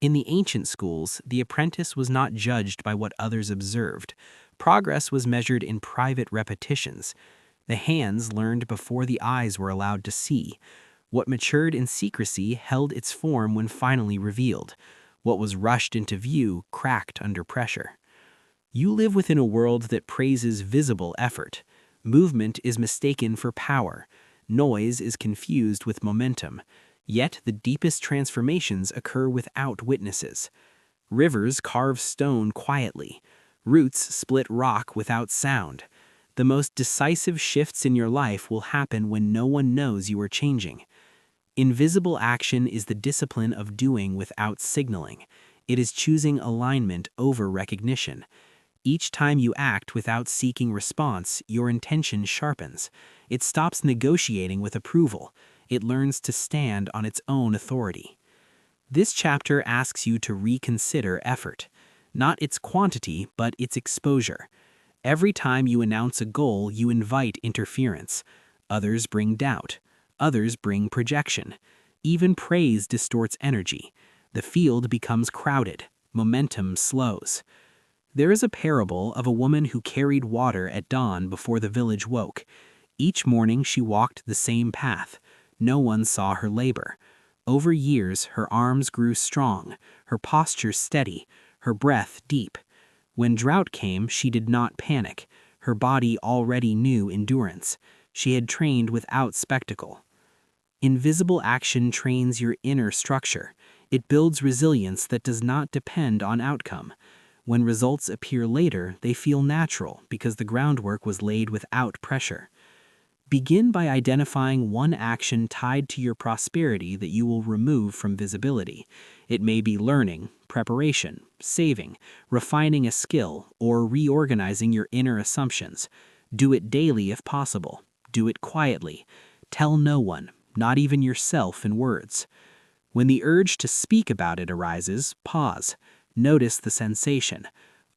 In the ancient schools, the apprentice was not judged by what others observed. Progress was measured in private repetitions. The hands learned before the eyes were allowed to see. What matured in secrecy held its form when finally revealed. What was rushed into view cracked under pressure. You live within a world that praises visible effort. Movement is mistaken for power. Noise is confused with momentum. Yet the deepest transformations occur without witnesses. Rivers carve stone quietly. Roots split rock without sound. The most decisive shifts in your life will happen when no one knows you are changing. Invisible action is the discipline of doing without signaling. It is choosing alignment over recognition. Each time you act without seeking response, your intention sharpens. It stops negotiating with approval. It learns to stand on its own authority. This chapter asks you to reconsider effort, not its quantity, but its exposure. Every time you announce a goal, you invite interference. Others bring doubt. Others bring projection. Even praise distorts energy. The field becomes crowded. Momentum slows. There is a parable of a woman who carried water at dawn before the village woke. Each morning she walked the same path. No one saw her labor. Over years, her arms grew strong, her posture steady, her breath deep. When drought came, she did not panic. Her body already knew endurance. She had trained without spectacle. Invisible action trains your inner structure. It builds resilience that does not depend on outcome. When results appear later, they feel natural because the groundwork was laid without pressure. Begin by identifying one action tied to your prosperity that you will remove from visibility. It may be learning, preparation, saving, refining a skill, or reorganizing your inner assumptions. Do it daily if possible. Do it quietly. Tell no one, not even yourself, in words. When the urge to speak about it arises, pause. Notice the sensation.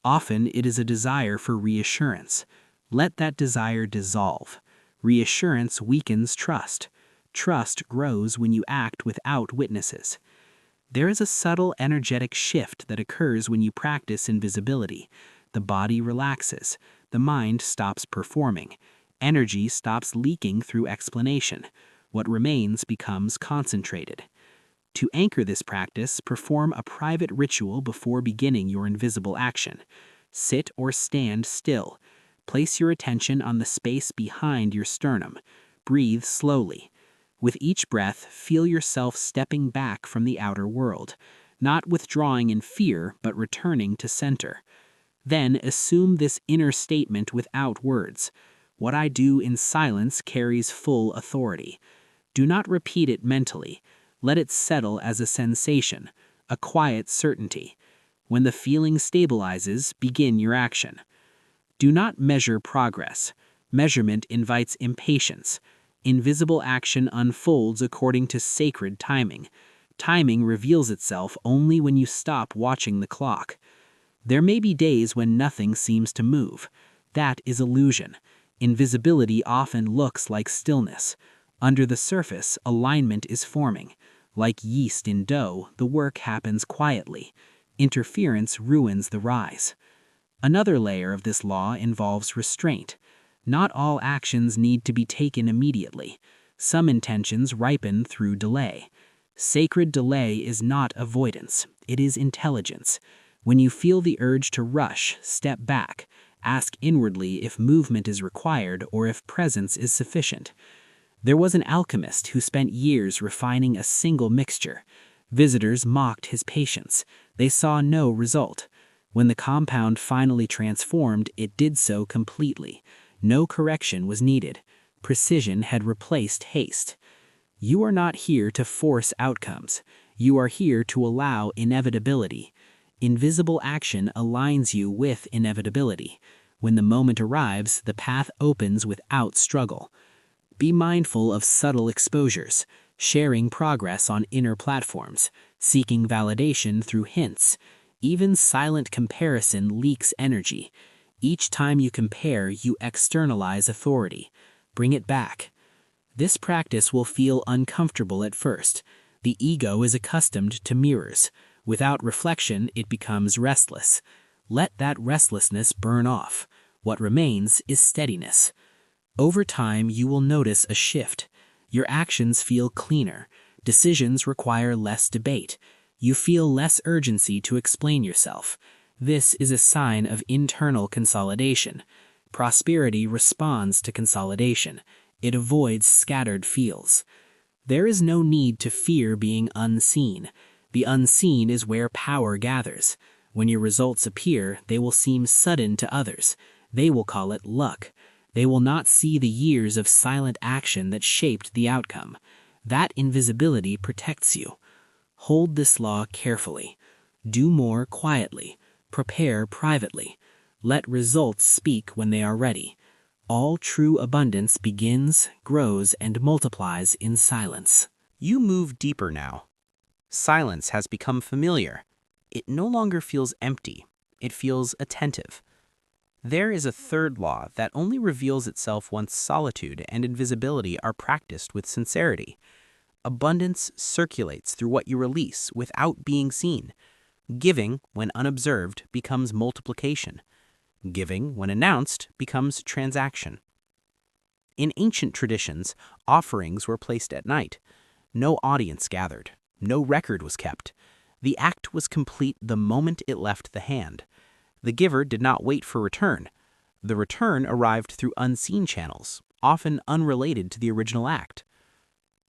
Often it is a desire for reassurance. Let that desire dissolve. Reassurance weakens trust. Trust grows when you act without witnesses. There is a subtle energetic shift that occurs when you practice invisibility. The body relaxes. The mind stops performing. Energy stops leaking through explanation. What remains becomes concentrated. To anchor this practice, perform a private ritual before beginning your invisible action. Sit or stand still. Place your attention on the space behind your sternum. Breathe slowly. With each breath, feel yourself stepping back from the outer world, not withdrawing in fear, but returning to center. Then assume this inner statement without words. What I do in silence carries full authority. Do not repeat it mentally. Let it settle as a sensation, a quiet certainty. When the feeling stabilizes, begin your action. Do not measure progress. Measurement invites impatience. Invisible action unfolds according to sacred timing. Timing reveals itself only when you stop watching the clock. There may be days when nothing seems to move. That is illusion. Invisibility often looks like stillness. Under the surface, alignment is forming. Like yeast in dough, the work happens quietly. Interference ruins the rise. Another layer of this law involves restraint. Not all actions need to be taken immediately. Some intentions ripen through delay. Sacred delay is not avoidance, it is intelligence. When you feel the urge to rush, step back. Ask inwardly if movement is required or if presence is sufficient. There was an alchemist who spent years refining a single mixture. Visitors mocked his patience. They saw no result. When the compound finally transformed, it did so completely. No correction was needed. Precision had replaced haste. You are not here to force outcomes. You are here to allow inevitability. Invisible action aligns you with inevitability. When the moment arrives, the path opens without struggle. Be mindful of subtle exposures, sharing progress on inner platforms, seeking validation through hints. Even silent comparison leaks energy. Each time you compare, you externalize authority. Bring it back. This practice will feel uncomfortable at first. The ego is accustomed to mirrors. Without reflection, it becomes restless. Let that restlessness burn off. What remains is steadiness. Over time, you will notice a shift. Your actions feel cleaner. Decisions require less debate. You feel less urgency to explain yourself. This is a sign of internal consolidation. Prosperity responds to consolidation. It avoids scattered feels. There is no need to fear being unseen. The unseen is where power gathers. When your results appear, they will seem sudden to others. They will call it luck. They will not see the years of silent action that shaped the outcome. That invisibility protects you. Hold this law carefully. Do more quietly. Prepare privately. Let results speak when they are ready. All true abundance begins, grows, and multiplies in silence. You move deeper now. Silence has become familiar. It no longer feels empty. It feels attentive. There is a third law that only reveals itself once solitude and invisibility are practiced with sincerity. Abundance circulates through what you release without being seen. Giving, when unobserved, becomes multiplication. Giving, when announced, becomes transaction. In ancient traditions, offerings were placed at night. No audience gathered. No record was kept. The act was complete the moment it left the hand. The giver did not wait for return. The return arrived through unseen channels, often unrelated to the original act.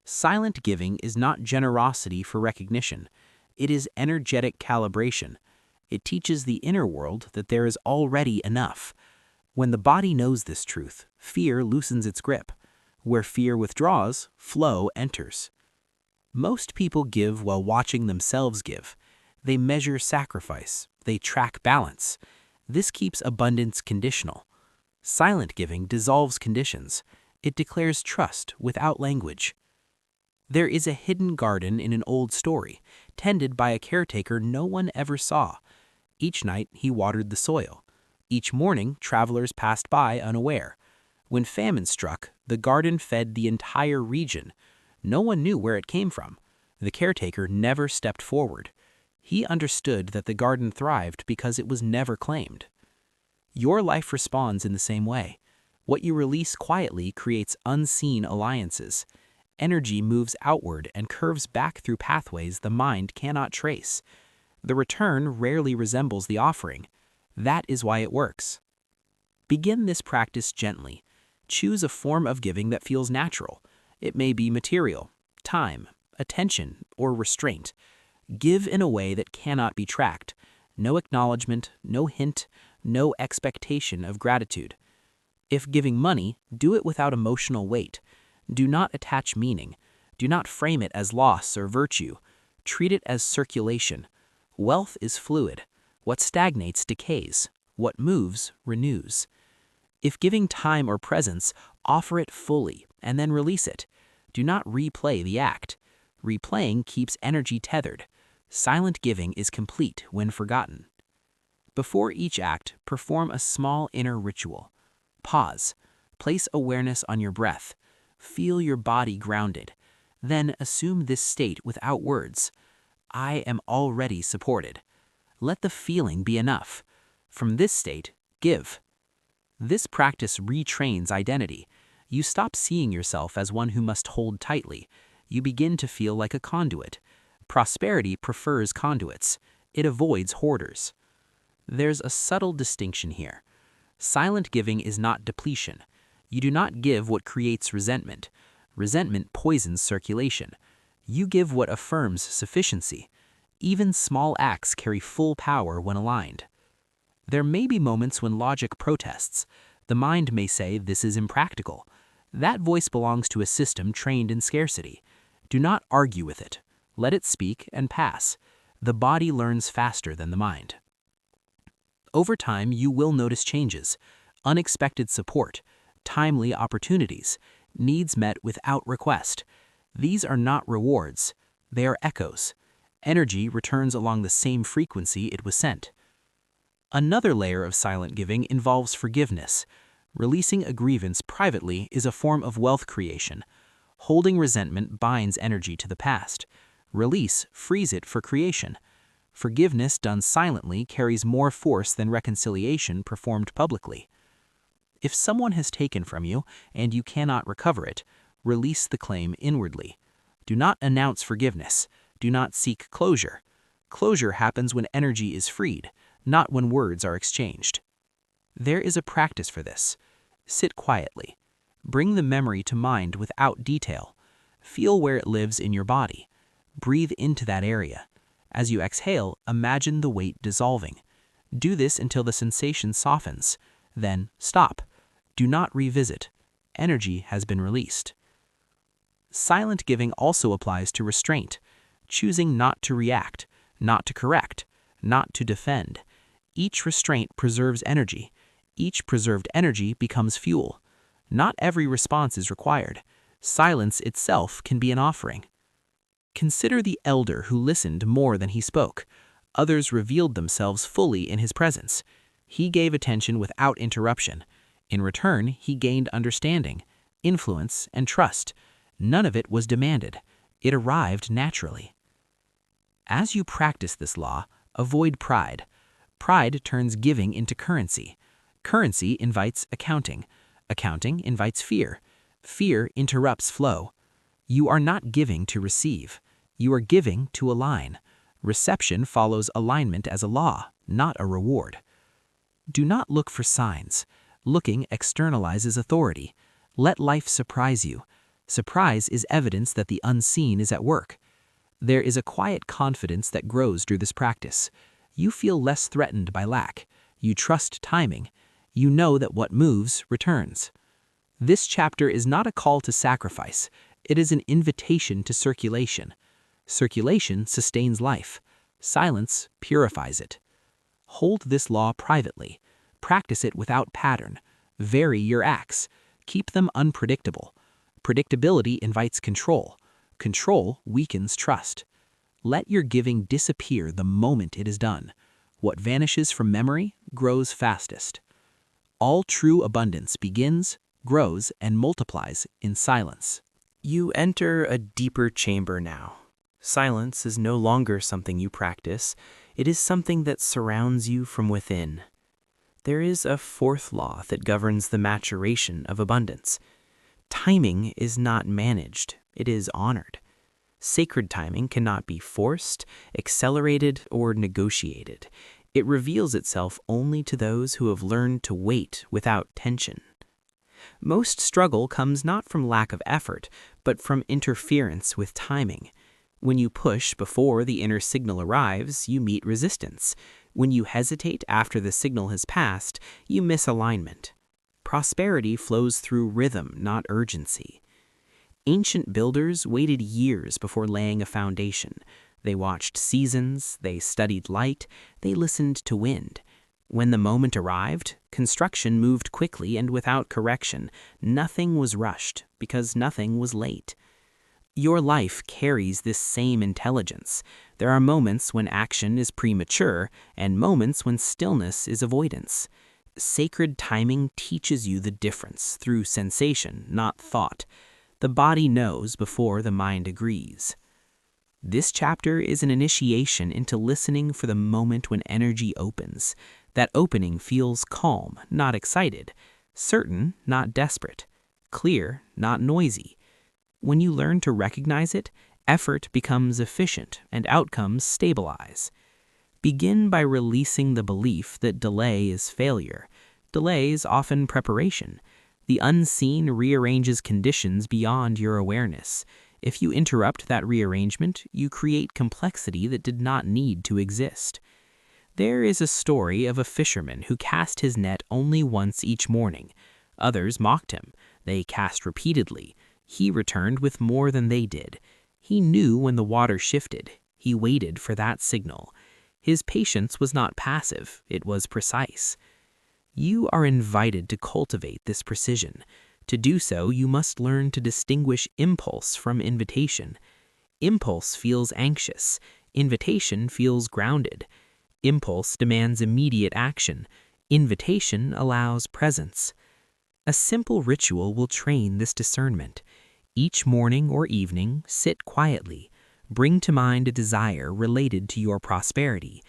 Silent giving is not generosity for recognition. It is energetic calibration. It teaches the inner world that there is already enough. When the body knows this truth, fear loosens its grip. Where fear withdraws, flow enters. Most people give while watching themselves give. They measure sacrifice. They track balance. This keeps abundance conditional. Silent giving dissolves conditions. It declares trust without language. There is a hidden garden in an old story, tended by a caretaker no one ever saw. Each night he watered the soil. Each morning travelers passed by unaware. When famine struck, the garden fed the entire region. No one knew where it came from. The caretaker never stepped forward. He understood that the garden thrived because it was never claimed. Your life responds in the same way. What you release quietly creates unseen alliances. Energy moves outward and curves back through pathways the mind cannot trace. The return rarely resembles the offering. That is why it works. Begin this practice gently. Choose a form of giving that feels natural. It may be material, time, attention, or restraint. Give in a way that cannot be tracked. No acknowledgement, no hint, no expectation of gratitude. If giving money, do it without emotional weight. Do not attach meaning. Do not frame it as loss or virtue. Treat it as circulation. Wealth is fluid. What stagnates decays. What moves renews. If giving time or presence, offer it fully and then release it. Do not replay the act. Replaying keeps energy tethered. Silent giving is complete when forgotten. Before each act, perform a small inner ritual. Pause. Place awareness on your breath. Feel your body grounded. Then assume this state without words. I am already supported. Let the feeling be enough. From this state, give. This practice retrains identity. You stop seeing yourself as one who must hold tightly. You begin to feel like a conduit. Prosperity prefers conduits. It avoids hoarders. There's a subtle distinction here. Silent giving is not depletion. You do not give what creates resentment. Resentment poisons circulation. You give what affirms sufficiency. Even small acts carry full power when aligned. There may be moments when logic protests. The mind may say this is impractical. That voice belongs to a system trained in scarcity. Do not argue with it. Let it speak and pass. The body learns faster than the mind. Over time, you will notice changes, unexpected support, timely opportunities, needs met without request. These are not rewards. They are echoes. Energy returns along the same frequency it was sent. Another layer of silent giving involves forgiveness. Releasing a grievance privately is a form of wealth creation. Holding resentment binds energy to the past. Release frees it for creation. Forgiveness done silently carries more force than reconciliation performed publicly. If someone has taken from you and you cannot recover it, release the claim inwardly. Do not announce forgiveness. Do not seek closure. Closure happens when energy is freed, not when words are exchanged. There is a practice for this. Sit quietly. Bring the memory to mind without detail. Feel where it lives in your body. Breathe into that area. As you exhale, imagine the weight dissolving. Do this until the sensation softens. Then stop. Do not revisit. Energy has been released. Silent giving also applies to restraint, choosing not to react, not to correct, not to defend. Each restraint preserves energy. Each preserved energy becomes fuel. Not every response is required. Silence itself can be an offering. Consider the elder who listened more than he spoke. Others revealed themselves fully in his presence. He gave attention without interruption. In return, he gained understanding, influence, and trust. None of it was demanded. It arrived naturally. As you practice this law, avoid pride. Pride turns giving into currency. Currency invites accounting. Accounting invites fear. Fear interrupts flow. You are not giving to receive. You are giving to align. Reception follows alignment as a law, not a reward. Do not look for signs. Looking externalizes authority. Let life surprise you. Surprise is evidence that the unseen is at work. There is a quiet confidence that grows through this practice. You feel less threatened by lack. You trust timing. You know that what moves returns. This chapter is not a call to sacrifice. It is an invitation to circulation. Circulation sustains life. Silence purifies it. Hold this law privately. Practice it without pattern. Vary your acts. Keep them unpredictable. Predictability invites control. Control weakens trust. Let your giving disappear the moment it is done. What vanishes from memory grows fastest. All true abundance begins, grows, and multiplies in silence. You enter a deeper chamber now. Silence is no longer something you practice. It is something that surrounds you from within. There is a fourth law that governs the maturation of abundance. Timing is not managed, it is honored. Sacred timing cannot be forced, accelerated, or negotiated. It reveals itself only to those who have learned to wait without tension. Most struggle comes not from lack of effort, but from interference with timing. When you push before the inner signal arrives, you meet resistance. When you hesitate after the signal has passed, you miss alignment. Prosperity flows through rhythm, not urgency. Ancient builders waited years before laying a foundation. They watched seasons, they studied light, they listened to wind. When the moment arrived, construction moved quickly and without correction. Nothing was rushed because nothing was late. Your life carries this same intelligence. There are moments when action is premature and moments when stillness is avoidance. Sacred timing teaches you the difference through sensation, not thought. The body knows before the mind agrees. This chapter is an initiation into listening for the moment when energy opens. That opening feels calm, not excited, certain, not desperate, clear, not noisy. When you learn to recognize it, effort becomes efficient and outcomes stabilize. Begin by releasing the belief that delay is failure. Delay is often preparation. The unseen rearranges conditions beyond your awareness. If you interrupt that rearrangement, you create complexity that did not need to exist. There is a story of a fisherman who cast his net only once each morning. Others mocked him. They cast repeatedly. He returned with more than they did. He knew when the water shifted. He waited for that signal. His patience was not passive, it was precise. You are invited to cultivate this precision. To do so, you must learn to distinguish impulse from invitation. Impulse feels anxious. Invitation feels grounded. Impulse demands immediate action. Invitation allows presence. A simple ritual will train this discernment. Each morning or evening, sit quietly. Bring to mind a desire related to your prosperity.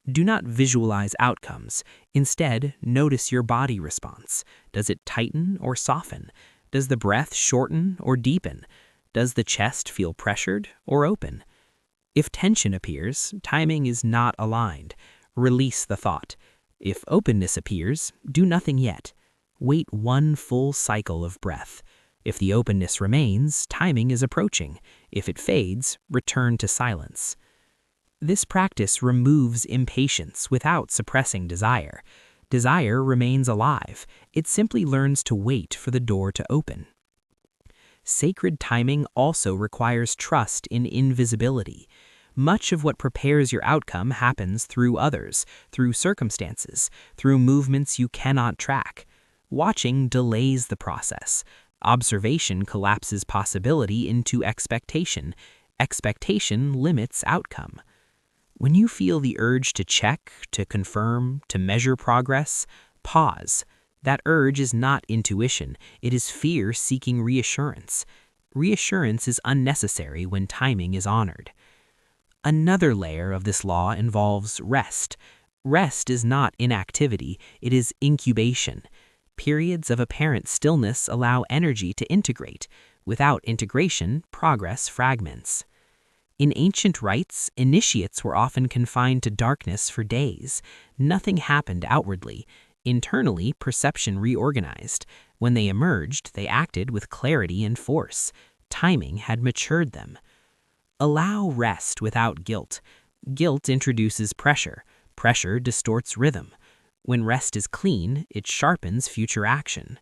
Do not visualize outcomes. Instead, notice your body response. Does it tighten or soften? Does the breath shorten or deepen? Does the chest feel pressured or open? If tension appears, timing is not aligned. Release the thought. If openness appears, do nothing yet. Wait one full cycle of breath. If the openness remains, timing is approaching. If it fades, return to silence. This practice removes impatience without suppressing desire. Desire remains alive. It simply learns to wait for the door to open. Sacred timing also requires trust in invisibility. Much of what prepares your outcome happens through others, through circumstances, through movements you cannot track. Watching delays the process. Observation collapses possibility into expectation. Expectation limits outcome. When you feel the urge to check, to confirm, to measure progress, pause. That urge is not intuition. It is fear seeking reassurance. Reassurance is unnecessary when timing is honored. Another layer of this law involves rest. Rest is not inactivity, it is incubation. Periods of apparent stillness allow energy to integrate. Without integration, progress fragments. In ancient rites, initiates were often confined to darkness for days. Nothing happened outwardly. Internally, perception reorganized. When they emerged, they acted with clarity and force. Timing had matured them. Allow rest without guilt. Guilt introduces pressure. Pressure distorts rhythm. When rest is clean, it sharpens future action.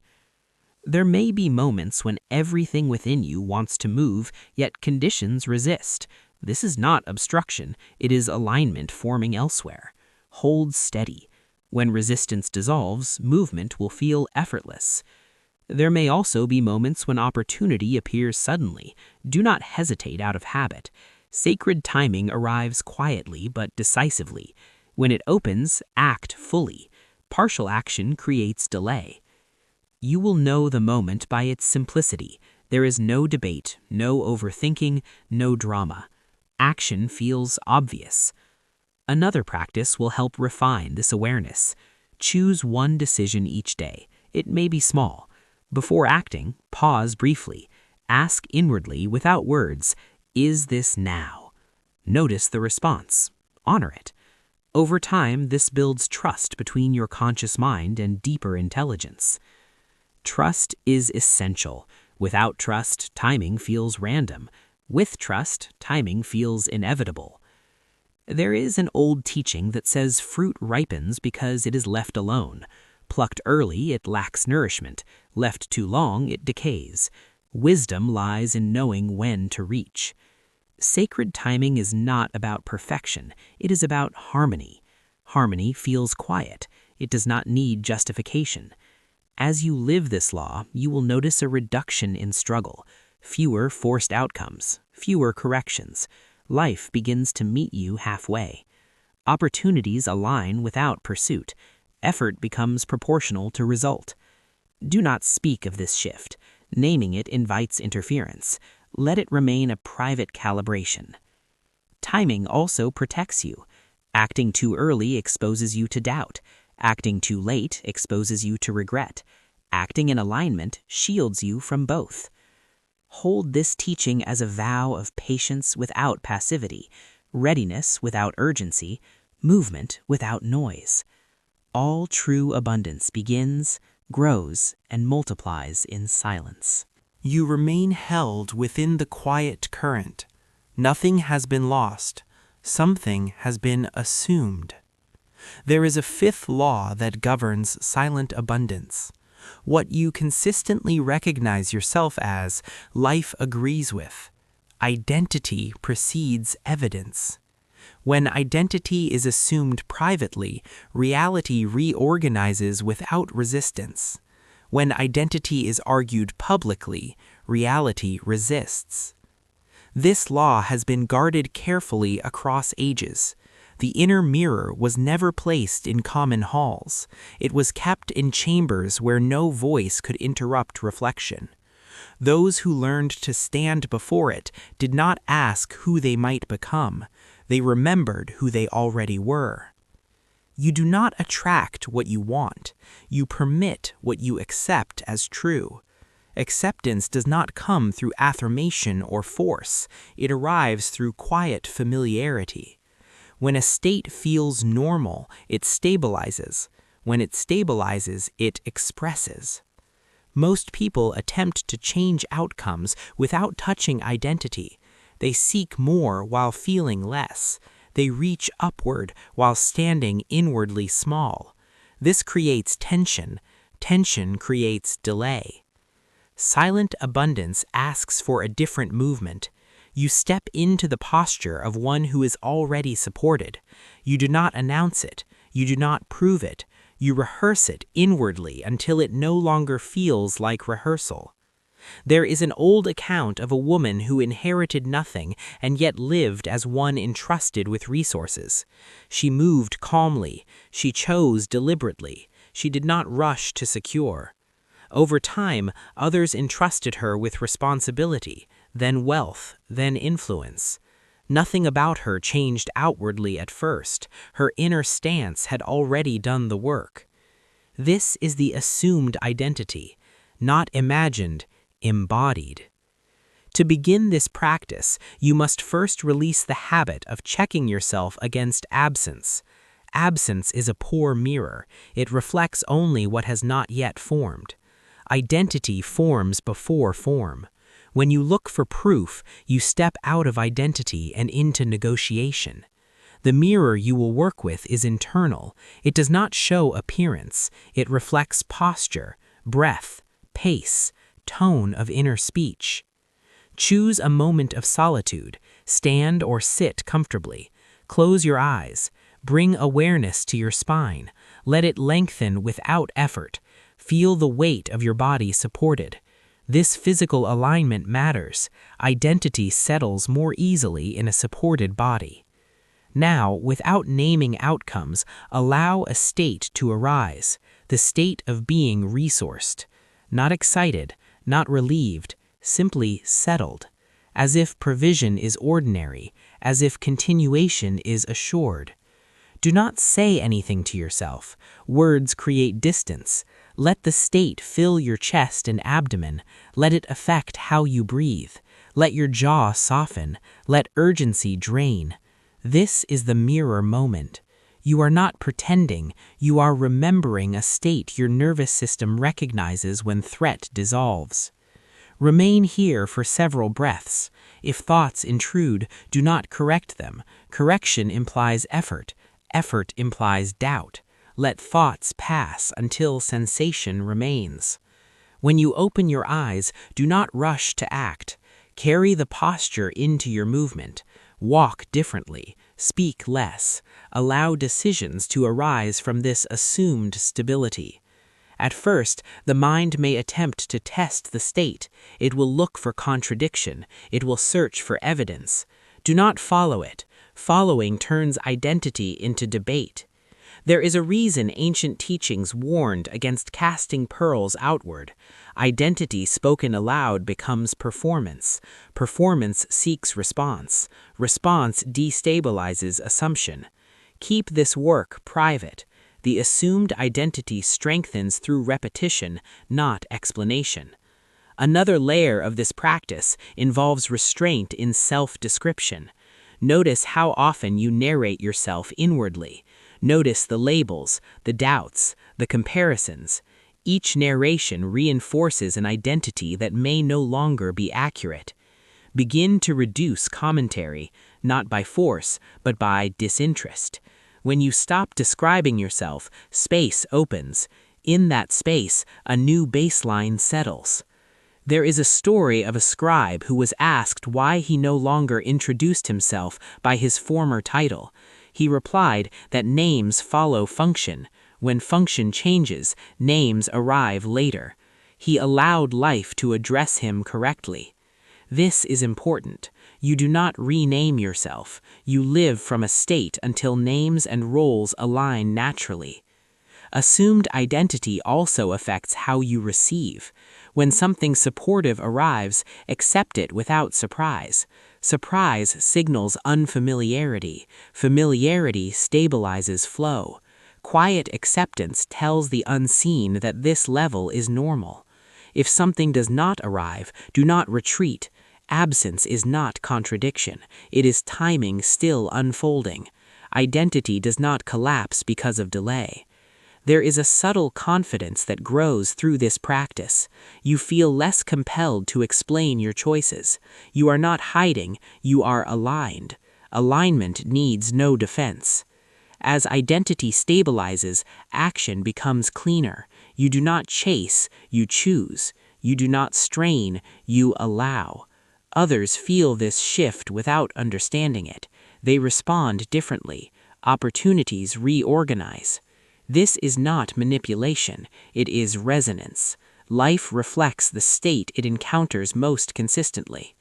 There may be moments when everything within you wants to move, yet conditions resist. This is not obstruction, it is alignment forming elsewhere. Hold steady. When resistance dissolves, movement will feel effortless. There may also be moments when opportunity appears suddenly. Do not hesitate out of habit. Sacred timing arrives quietly but decisively. When it opens, act fully. Partial action creates delay. You will know the moment by its simplicity. There is no debate, no overthinking, no drama. Action feels obvious. Another practice will help refine this awareness. Choose one decision each day. It may be small. Before acting, pause briefly. Ask inwardly without words, "Is this now?" Notice the response. Honor it. Over time, this builds trust between your conscious mind and deeper intelligence. Trust is essential. Without trust, timing feels random. With trust, timing feels inevitable. There is an old teaching that says fruit ripens because it is left alone. Plucked early, it lacks nourishment. Left too long, it decays. Wisdom lies in knowing when to reach. Sacred timing is not about perfection. It is about harmony. Harmony feels quiet. It does not need justification. As you live this law, you will notice a reduction in struggle. Fewer forced outcomes. Fewer corrections. Life begins to meet you halfway. Opportunities align without pursuit. Effort becomes proportional to result. Do not speak of this shift. Naming it invites interference. Let it remain a private calibration. Timing also protects you. Acting too early exposes you to doubt. Acting too late exposes you to regret. Acting in alignment shields you from both. Hold this teaching as a vow of patience without passivity, readiness without urgency, movement without noise. All true abundance begins, grows, and multiplies in silence. You remain held within the quiet current. Nothing has been lost. Something has been assumed. There is a fifth law that governs silent abundance. What you consistently recognize yourself as, life agrees with. Identity precedes evidence. When identity is assumed privately, reality reorganizes without resistance. When identity is argued publicly, reality resists. This law has been guarded carefully across ages. The inner mirror was never placed in common halls. It was kept in chambers where no voice could interrupt reflection. Those who learned to stand before it did not ask who they might become. They remembered who they already were. You do not attract what you want. You permit what you accept as true. Acceptance does not come through affirmation or force. It arrives through quiet familiarity. When a state feels normal, it stabilizes. When it stabilizes, it expresses. Most people attempt to change outcomes without touching identity. They seek more while feeling less. They reach upward while standing inwardly small. This creates tension. Tension creates delay. Silent abundance asks for a different movement. You step into the posture of one who is already supported. You do not announce it. You do not prove it. You rehearse it inwardly until it no longer feels like rehearsal. There is an old account of a woman who inherited nothing and yet lived as one entrusted with resources. She moved calmly. She chose deliberately. She did not rush to secure. Over time, others entrusted her with responsibility, then wealth, then influence. Nothing about her changed outwardly at first. Her inner stance had already done the work. This is the assumed identity, not imagined, embodied. To begin this practice, you must first release the habit of checking yourself against absence. Absence is a poor mirror. It reflects only what has not yet formed. Identity forms before form. When you look for proof, you step out of identity and into negotiation. The mirror you will work with is internal. It does not show appearance. It reflects posture, breath, pace, tone of inner speech. Choose a moment of solitude. Stand or sit comfortably. Close your eyes. Bring awareness to your spine. Let it lengthen without effort. Feel the weight of your body supported. This physical alignment matters. Identity settles more easily in a supported body. Now, without naming outcomes, allow a state to arise, the state of being resourced. Not excited, not relieved, simply settled, as if provision is ordinary, as if continuation is assured. Do not say anything to yourself. Words create distance. Let the state fill your chest and abdomen. Let it affect how you breathe. Let your jaw soften. Let urgency drain. This is the mirror moment. You are not pretending. You are remembering a state your nervous system recognizes when threat dissolves. Remain here for several breaths. If thoughts intrude, do not correct them. Correction implies effort. Effort implies doubt. Let thoughts pass until sensation remains. When you open your eyes, do not rush to act. Carry the posture into your movement. Walk differently. Speak less. Allow decisions to arise from this assumed stability. At first, the mind may attempt to test the state. It will look for contradiction. It will search for evidence. Do not follow it. Following turns identity into debate. There is a reason ancient teachings warned against casting pearls outward. Identity spoken aloud becomes performance. Performance seeks response. Response destabilizes assumption. Keep this work private. The assumed identity strengthens through repetition, not explanation. Another layer of this practice involves restraint in self-description. Notice how often you narrate yourself inwardly. Notice the labels, the doubts, the comparisons. Each narration reinforces an identity that may no longer be accurate. Begin to reduce commentary, not by force, but by disinterest. When you stop describing yourself, space opens. In that space, a new baseline settles. There is a story of a scribe who was asked why he no longer introduced himself by his former title. He replied that names follow function. When function changes, names arrive later. He allowed life to address him correctly. This is important. You do not rename yourself. You live from a state until names and roles align naturally. Assumed identity also affects how you receive. When something supportive arrives, accept it without surprise. Surprise signals unfamiliarity. Familiarity stabilizes flow. Quiet acceptance tells the unseen that this level is normal. If something does not arrive, do not retreat. Absence is not contradiction. It is timing still unfolding. Identity does not collapse because of delay. There is a subtle confidence that grows through this practice. You feel less compelled to explain your choices. You are not hiding, you are aligned. Alignment needs no defense. As identity stabilizes, action becomes cleaner. You do not chase, you choose. You do not strain, you allow. Others feel this shift without understanding it. They respond differently. Opportunities reorganize. This is not manipulation, it is resonance. Life reflects the state it encounters most consistently.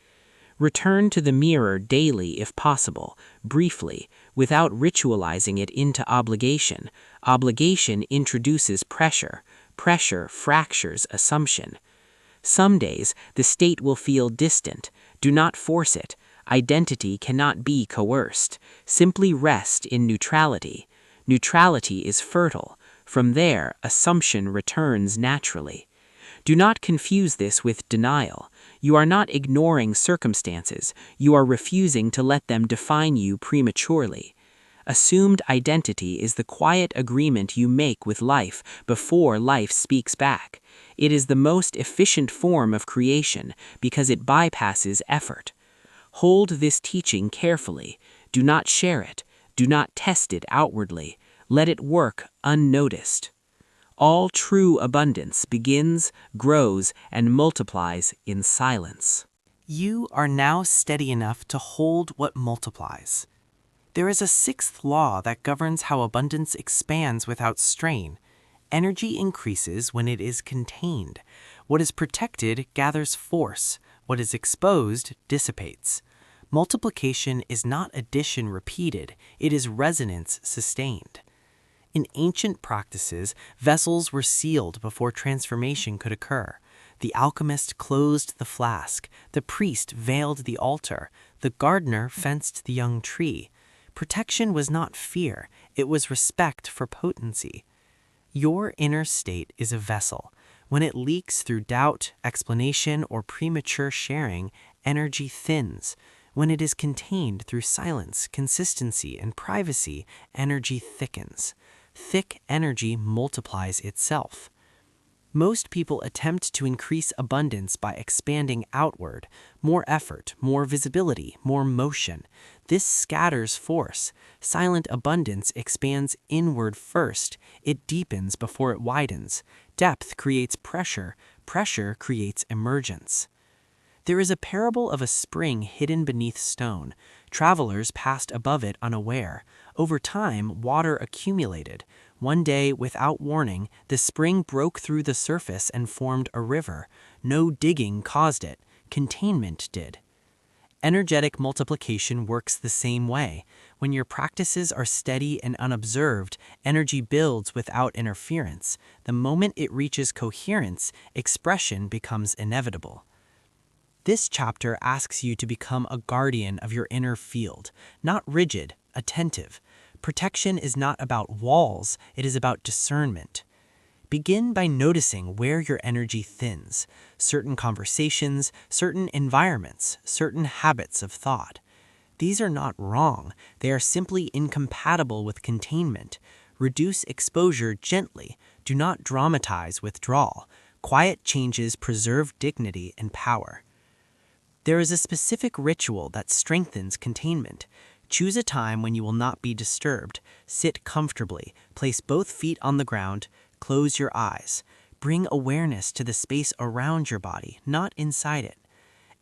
Return to the mirror daily if possible, briefly, without ritualizing it into obligation. Obligation introduces pressure. Pressure fractures assumption. Some days, the state will feel distant. Do not force it. Identity cannot be coerced. Simply rest in neutrality. Neutrality is fertile. From there, assumption returns naturally. Do not confuse this with denial. You are not ignoring circumstances. You are refusing to let them define you prematurely. Assumed identity is the quiet agreement you make with life before life speaks back. It is the most efficient form of creation because it bypasses effort. Hold this teaching carefully. Do not share it. Do not test it outwardly. Let it work unnoticed. All true abundance begins, grows, and multiplies in silence. You are now steady enough to hold what multiplies. There is a sixth law that governs how abundance expands without strain. Energy increases when it is contained. What is protected gathers force. What is exposed dissipates. Multiplication is not addition repeated, it is resonance sustained. In ancient practices, vessels were sealed before transformation could occur. The alchemist closed the flask, the priest veiled the altar, the gardener fenced the young tree. Protection was not fear, it was respect for potency. Your inner state is a vessel. When it leaks through doubt, explanation, or premature sharing, energy thins. When it is contained through silence, consistency, and privacy, energy thickens. Thick energy multiplies itself. Most people attempt to increase abundance by expanding outward, more effort, more visibility, more motion. This scatters force. Silent abundance expands inward first. It deepens before it widens. Depth creates pressure. Pressure creates emergence. There is a parable of a spring hidden beneath stone. Travelers passed above it unaware. Over time, water accumulated. One day, without warning, the spring broke through the surface and formed a river. No digging caused it. Containment did. Energetic multiplication works the same way. When your practices are steady and unobserved, energy builds without interference. The moment it reaches coherence, expression becomes inevitable. This chapter asks you to become a guardian of your inner field, not rigid, attentive. Protection is not about walls, it is about discernment. Begin by noticing where your energy thins, certain conversations, certain environments, certain habits of thought. These are not wrong, they are simply incompatible with containment. Reduce exposure gently, do not dramatize withdrawal. Quiet changes preserve dignity and power. There is a specific ritual that strengthens containment. Choose a time when you will not be disturbed. Sit comfortably, place both feet on the ground, close your eyes. Bring awareness to the space around your body, not inside it.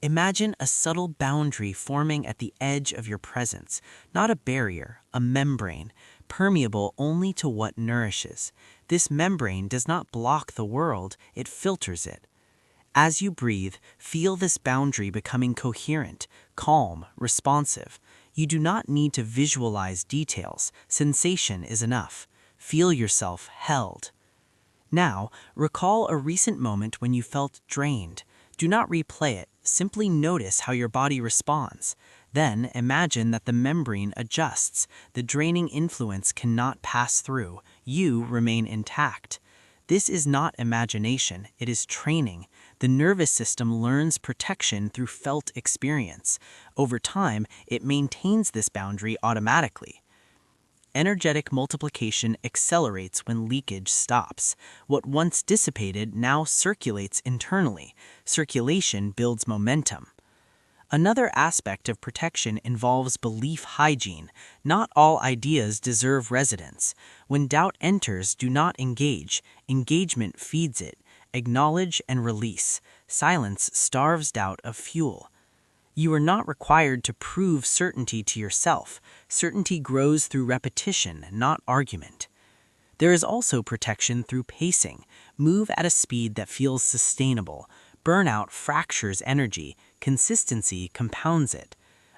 Imagine a subtle boundary forming at the edge of your presence, not a barrier, a membrane, permeable only to what nourishes. This membrane does not block the world, it filters it. As you breathe, feel this boundary becoming coherent, calm, responsive. You do not need to visualize details. Sensation is enough. Feel yourself held. Now, recall a recent moment when you felt drained. Do not replay it. Simply notice how your body responds. Then imagine that the membrane adjusts. The draining influence cannot pass through. You remain intact. This is not imagination, it is training. The nervous system learns protection through felt experience. Over time, it maintains this boundary automatically. Energetic multiplication accelerates when leakage stops. What once dissipated now circulates internally. Circulation builds momentum. Another aspect of protection involves belief hygiene. Not all ideas deserve residence. When doubt enters, do not engage. Engagement feeds it. Acknowledge and release. Silence starves doubt of fuel. You are not required to prove certainty to yourself. Certainty grows through repetition, not argument. There is also protection through pacing. Move at a speed that feels sustainable. Burnout fractures energy. Consistency compounds it.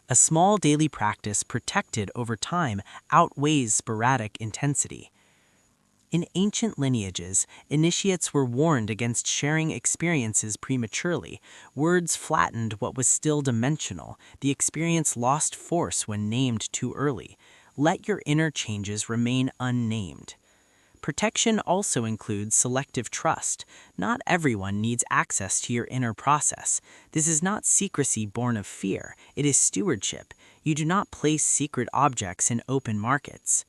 A small daily practice protected over time outweighs sporadic intensity. In ancient lineages, initiates were warned against sharing experiences prematurely. Words flattened what was still dimensional. The experience lost force when named too early. Let your inner changes remain unnamed. Protection also includes selective trust. Not everyone needs access to your inner process. This is not secrecy born of fear. It is stewardship. You do not place secret objects in open markets.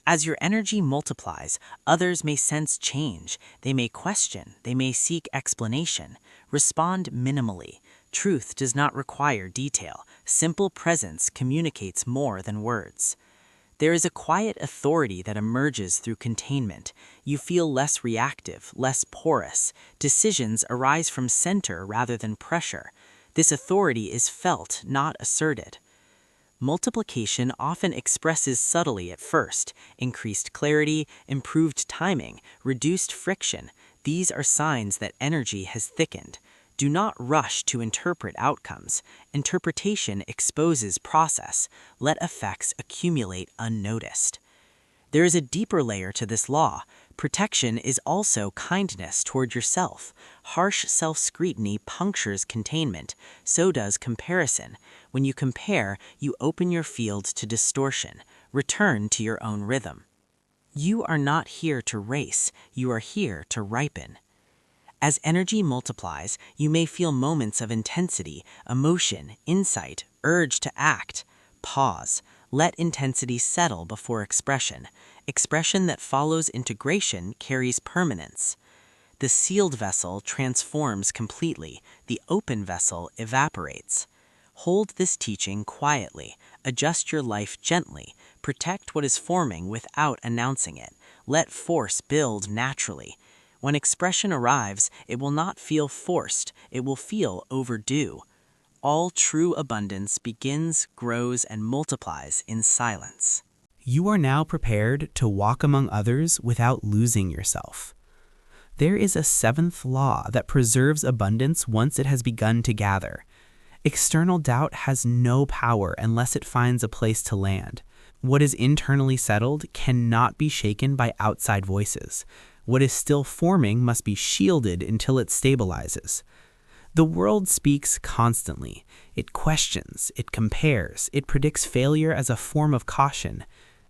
As your energy multiplies, others may sense change. They may question. They may seek explanation. Respond minimally. Truth does not require detail. Simple presence communicates more than words. There is a quiet authority that emerges through containment. You feel less reactive, less porous. Decisions arise from center rather than pressure. This authority is felt, not asserted. Multiplication often expresses subtly at first: increased clarity, improved timing, reduced friction. These are signs that energy has thickened. Do not rush to interpret outcomes. Interpretation exposes process. Let effects accumulate unnoticed. There is a deeper layer to this law. Protection is also kindness toward yourself. Harsh self-scrutiny punctures containment. So does comparison. When you compare, you open your field to distortion. Return to your own rhythm. You are not here to race. You are here to ripen. As energy multiplies, you may feel moments of intensity, emotion, insight, urge to act. Pause. Let intensity settle before expression. Expression that follows integration carries permanence. The sealed vessel transforms completely. The open vessel evaporates. Hold this teaching quietly. Adjust your life gently. Protect what is forming without announcing it. Let force build naturally. When expression arrives, it will not feel forced. It will feel overdue. All true abundance begins, grows, and multiplies in silence. You are now prepared to walk among others without losing yourself. There is a seventh law that preserves abundance once it has begun to gather. External doubt has no power unless it finds a place to land. What is internally settled cannot be shaken by outside voices. What is still forming must be shielded until it stabilizes. The world speaks constantly. It questions, it compares, it predicts failure as a form of caution.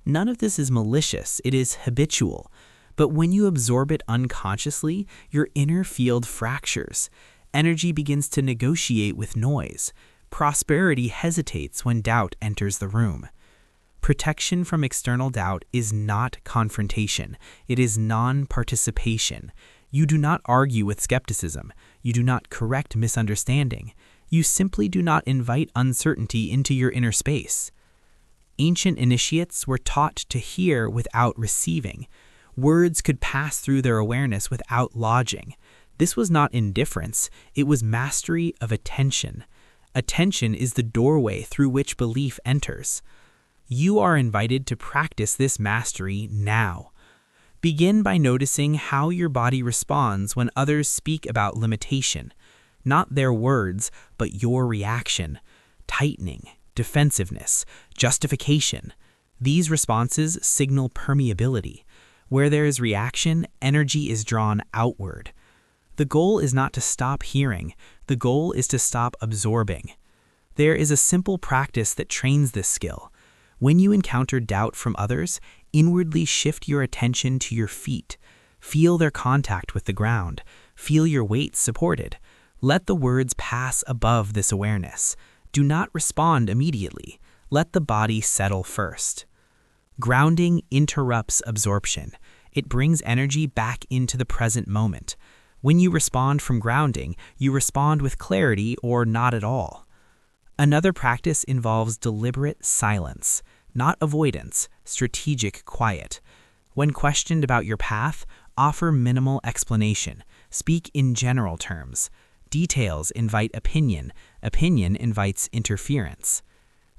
None of this is malicious, it is habitual. But when you absorb it unconsciously, your inner field fractures. Energy begins to negotiate with noise. Prosperity hesitates when doubt enters the room. Protection from external doubt is not confrontation. It is non-participation. You do not argue with skepticism. You do not correct misunderstanding. You simply do not invite uncertainty into your inner space. Ancient initiates were taught to hear without receiving. Words could pass through their awareness without lodging. This was not indifference. It was mastery of attention. Attention is the doorway through which belief enters. You are invited to practice this mastery now. Begin by noticing how your body responds when others speak about limitation. Not their words, but your reaction. Tightening, defensiveness, justification. These responses signal permeability. Where there is reaction, energy is drawn outward. The goal is not to stop hearing. The goal is to stop absorbing. There is a simple practice that trains this skill. When you encounter doubt from others, inwardly shift your attention to your feet. Feel their contact with the ground. Feel your weight supported. Let the words pass above this awareness. Do not respond immediately. Let the body settle first. Grounding interrupts absorption. It brings energy back into the present moment. When you respond from grounding, you respond with clarity or not at all. Another practice involves deliberate silence, not avoidance, strategic quiet. When questioned about your path, offer minimal explanation. Speak in general terms. Details invite opinion. Opinion invites interference.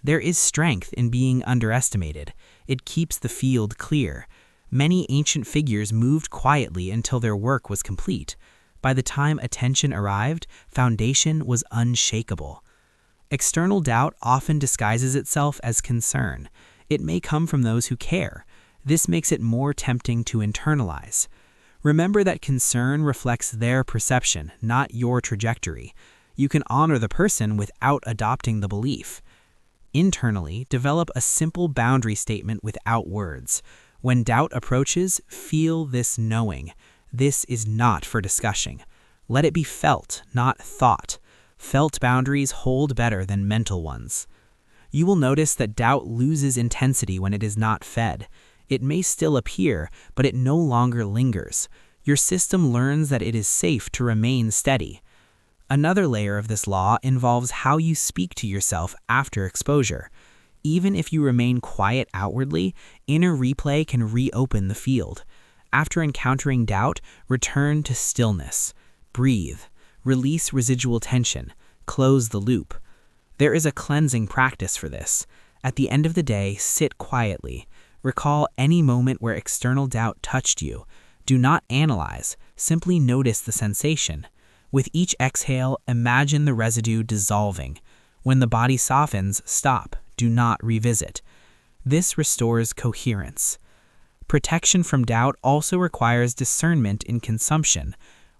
There is strength in being underestimated. It keeps the field clear. Many ancient figures moved quietly until their work was complete. By the time attention arrived, foundation was unshakable. External doubt often disguises itself as concern. It may come from those who care. This makes it more tempting to internalize. Remember that concern reflects their perception, not your trajectory. You can honor the person without adopting the belief. Internally, develop a simple boundary statement without words. When doubt approaches, feel this knowing. This is not for discussion. Let it be felt, not thought. Felt boundaries hold better than mental ones. You will notice that doubt loses intensity when it is not fed. It may still appear, but it no longer lingers. Your system learns that it is safe to remain steady. Another layer of this law involves how you speak to yourself after exposure. Even if you remain quiet outwardly, inner replay can reopen the field. After encountering doubt, return to stillness. Breathe. Release residual tension. Close the loop. There is a cleansing practice for this. At the end of the day, sit quietly. Recall any moment where external doubt touched you. Do not analyze, simply notice the sensation. With each exhale, imagine the residue dissolving. When the body softens, stop. Do not revisit. This restores coherence. Protection from doubt also requires discernment in consumption.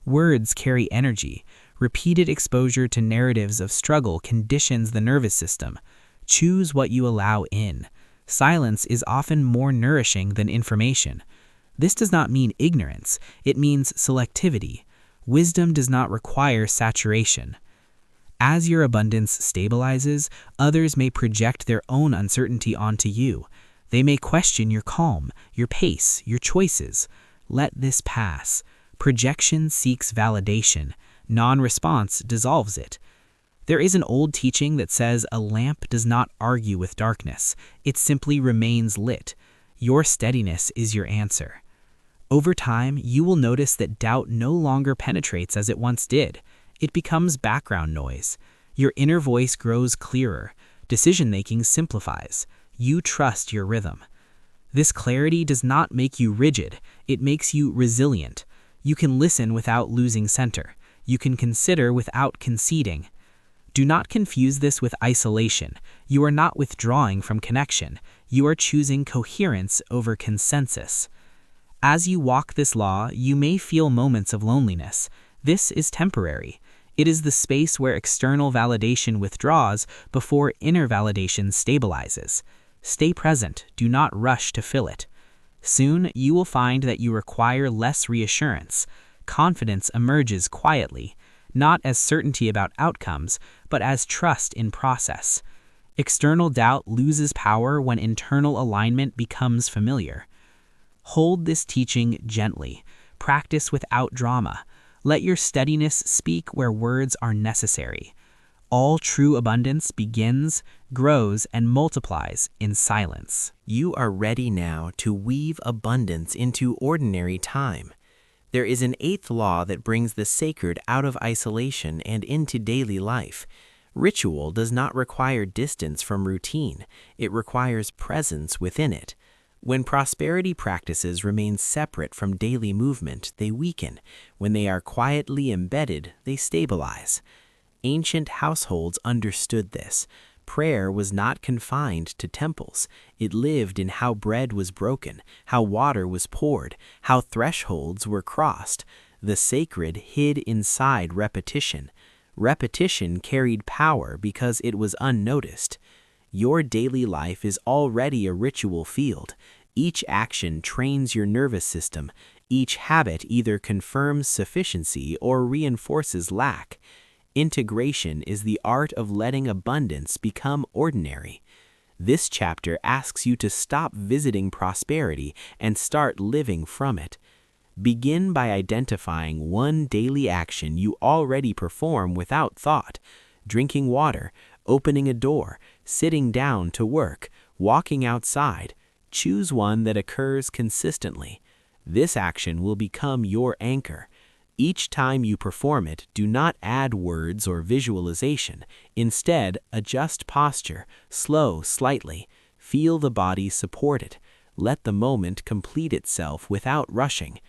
Words carry energy. Repeated exposure to narratives of struggle conditions the nervous system. Choose what you allow in. Silence is often more nourishing than information. This does not mean ignorance. It means selectivity. Wisdom does not require saturation. As your abundance stabilizes, others may project their own uncertainty onto you. They may question your calm, your pace, your choices. Let this pass. Projection seeks validation. Non-response dissolves it. There is an old teaching that says a lamp does not argue with darkness. It simply remains lit. Your steadiness is your answer. Over time, you will notice that doubt no longer penetrates as it once did. It becomes background noise. Your inner voice grows clearer. Decision-making simplifies. You trust your rhythm. This clarity does not make you rigid. It makes you resilient. You can listen without losing center. You can consider without conceding. Do not confuse this with isolation. You are not withdrawing from connection. You are choosing coherence over consensus. As you walk this law, you may feel moments of loneliness. This is temporary. It is the space where external validation withdraws before inner validation stabilizes. Stay present. Do not rush to fill it. Soon, you will find that you require less reassurance. Confidence emerges quietly, not as certainty about outcomes, but as trust in process. External doubt loses power when internal alignment becomes familiar. Hold this teaching gently. Practice without drama. Let your steadiness speak where words are necessary. All true abundance begins, grows, and multiplies in silence. You are ready now to weave abundance into ordinary time. There is an eighth law that brings the sacred out of isolation and into daily life. Ritual does not require distance from routine. It requires presence within it. When prosperity practices remain separate from daily movement, they weaken. When they are quietly embedded, they stabilize. Ancient households understood this. Prayer was not confined to temples. It lived in how bread was broken, how water was poured, how thresholds were crossed. The sacred hid inside repetition. Repetition carried power because it was unnoticed. Your daily life is already a ritual field. Each action trains your nervous system. Each habit either confirms sufficiency or reinforces lack. Integration is the art of letting abundance become ordinary. This chapter asks you to stop visiting prosperity and start living from it. Begin by identifying one daily action you already perform without thought: drinking water, opening a door, sitting down to work, walking outside. Choose one that occurs consistently. This action will become your anchor. Each time you perform it, do not add words or visualization. Instead, adjust posture, slow slightly. Feel the body support it. Let the moment complete itself without rushing.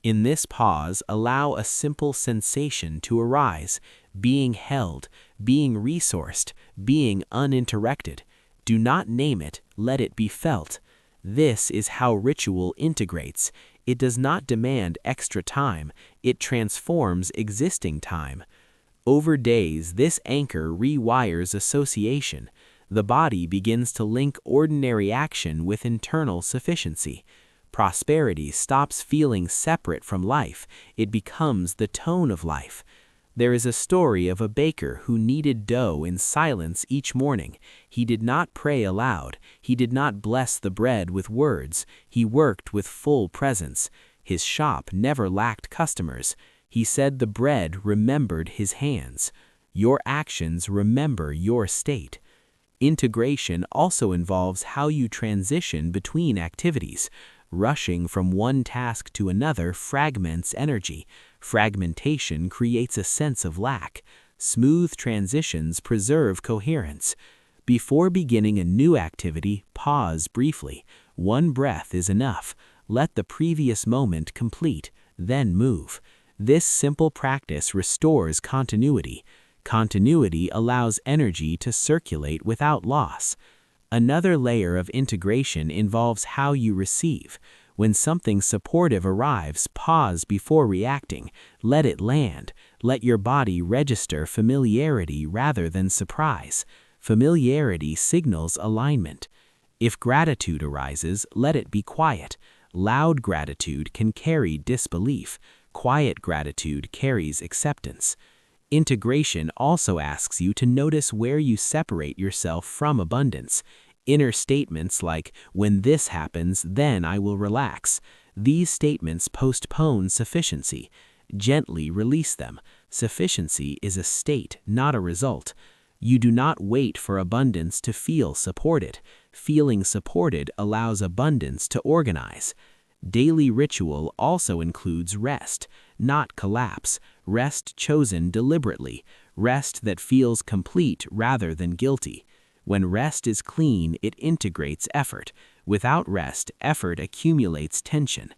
In this pause, allow a simple sensation to arise: being held, being resourced, being uninterrupted. Do not name it, let it be felt. This is how ritual integrates. It does not demand extra time. It transforms existing time. Over days, this anchor rewires association. The body begins to link ordinary action with internal sufficiency. Prosperity stops feeling separate from life. It becomes the tone of life. There is a story of a baker who kneaded dough in silence each morning. He did not pray aloud. He did not bless the bread with words. He worked with full presence. His shop never lacked customers. He said the bread remembered his hands. Your actions remember your state. Integration also involves how you transition between activities. Rushing from one task to another fragments energy. Fragmentation creates a sense of lack. Smooth transitions preserve coherence. Before beginning a new activity, pause briefly. One breath is enough. Let the previous moment complete, then move. This simple practice restores continuity. Continuity allows energy to circulate without loss. Another layer of integration involves how you receive. When something supportive arrives, pause before reacting. Let it land. Let your body register familiarity rather than surprise. Familiarity signals alignment. If gratitude arises, let it be quiet. Loud gratitude can carry disbelief. Quiet gratitude carries acceptance. Integration also asks you to notice where you separate yourself from abundance. Inner statements like, "When this happens, then I will relax." These statements postpone sufficiency. Gently release them. Sufficiency is a state, not a result. You do not wait for abundance to feel supported. Feeling supported allows abundance to organize. Daily ritual also includes rest, not collapse. Rest chosen deliberately. Rest that feels complete rather than guilty. When rest is clean, it integrates effort. Without rest, effort accumulates tension.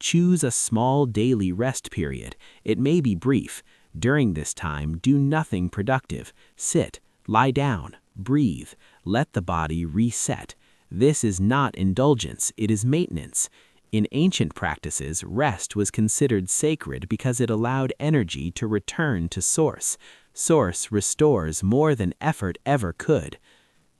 Choose a small daily rest period. It may be brief. During this time, do nothing productive. Sit, lie down, breathe. Let the body reset. This is not indulgence, it is maintenance. In ancient practices, rest was considered sacred because it allowed energy to return to source. Source restores more than effort ever could.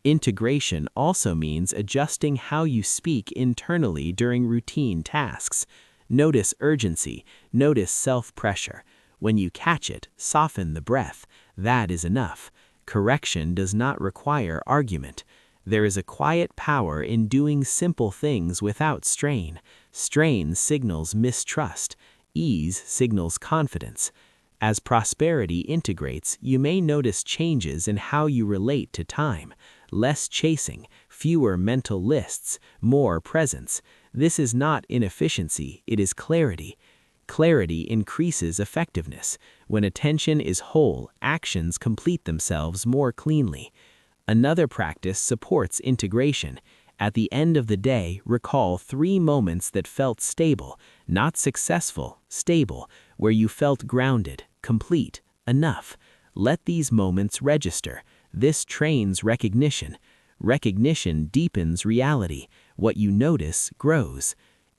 Integration also means adjusting how you speak internally during routine tasks. Notice urgency, notice self-pressure. When you catch it, soften the breath. That is enough. Correction does not require argument. There is a quiet power in doing simple things without strain. Strain signals mistrust. Ease signals confidence. As prosperity integrates, you may notice changes in how you relate to time. Less chasing, fewer mental lists, more presence. This is not inefficiency, it is clarity. Clarity increases effectiveness. When attention is whole, actions complete themselves more cleanly. Another practice supports integration. At the end of the day, recall 3 moments that felt stable, not successful, stable, where you felt grounded, complete, enough. Let these moments register. This trains recognition. Recognition deepens reality. What you notice grows.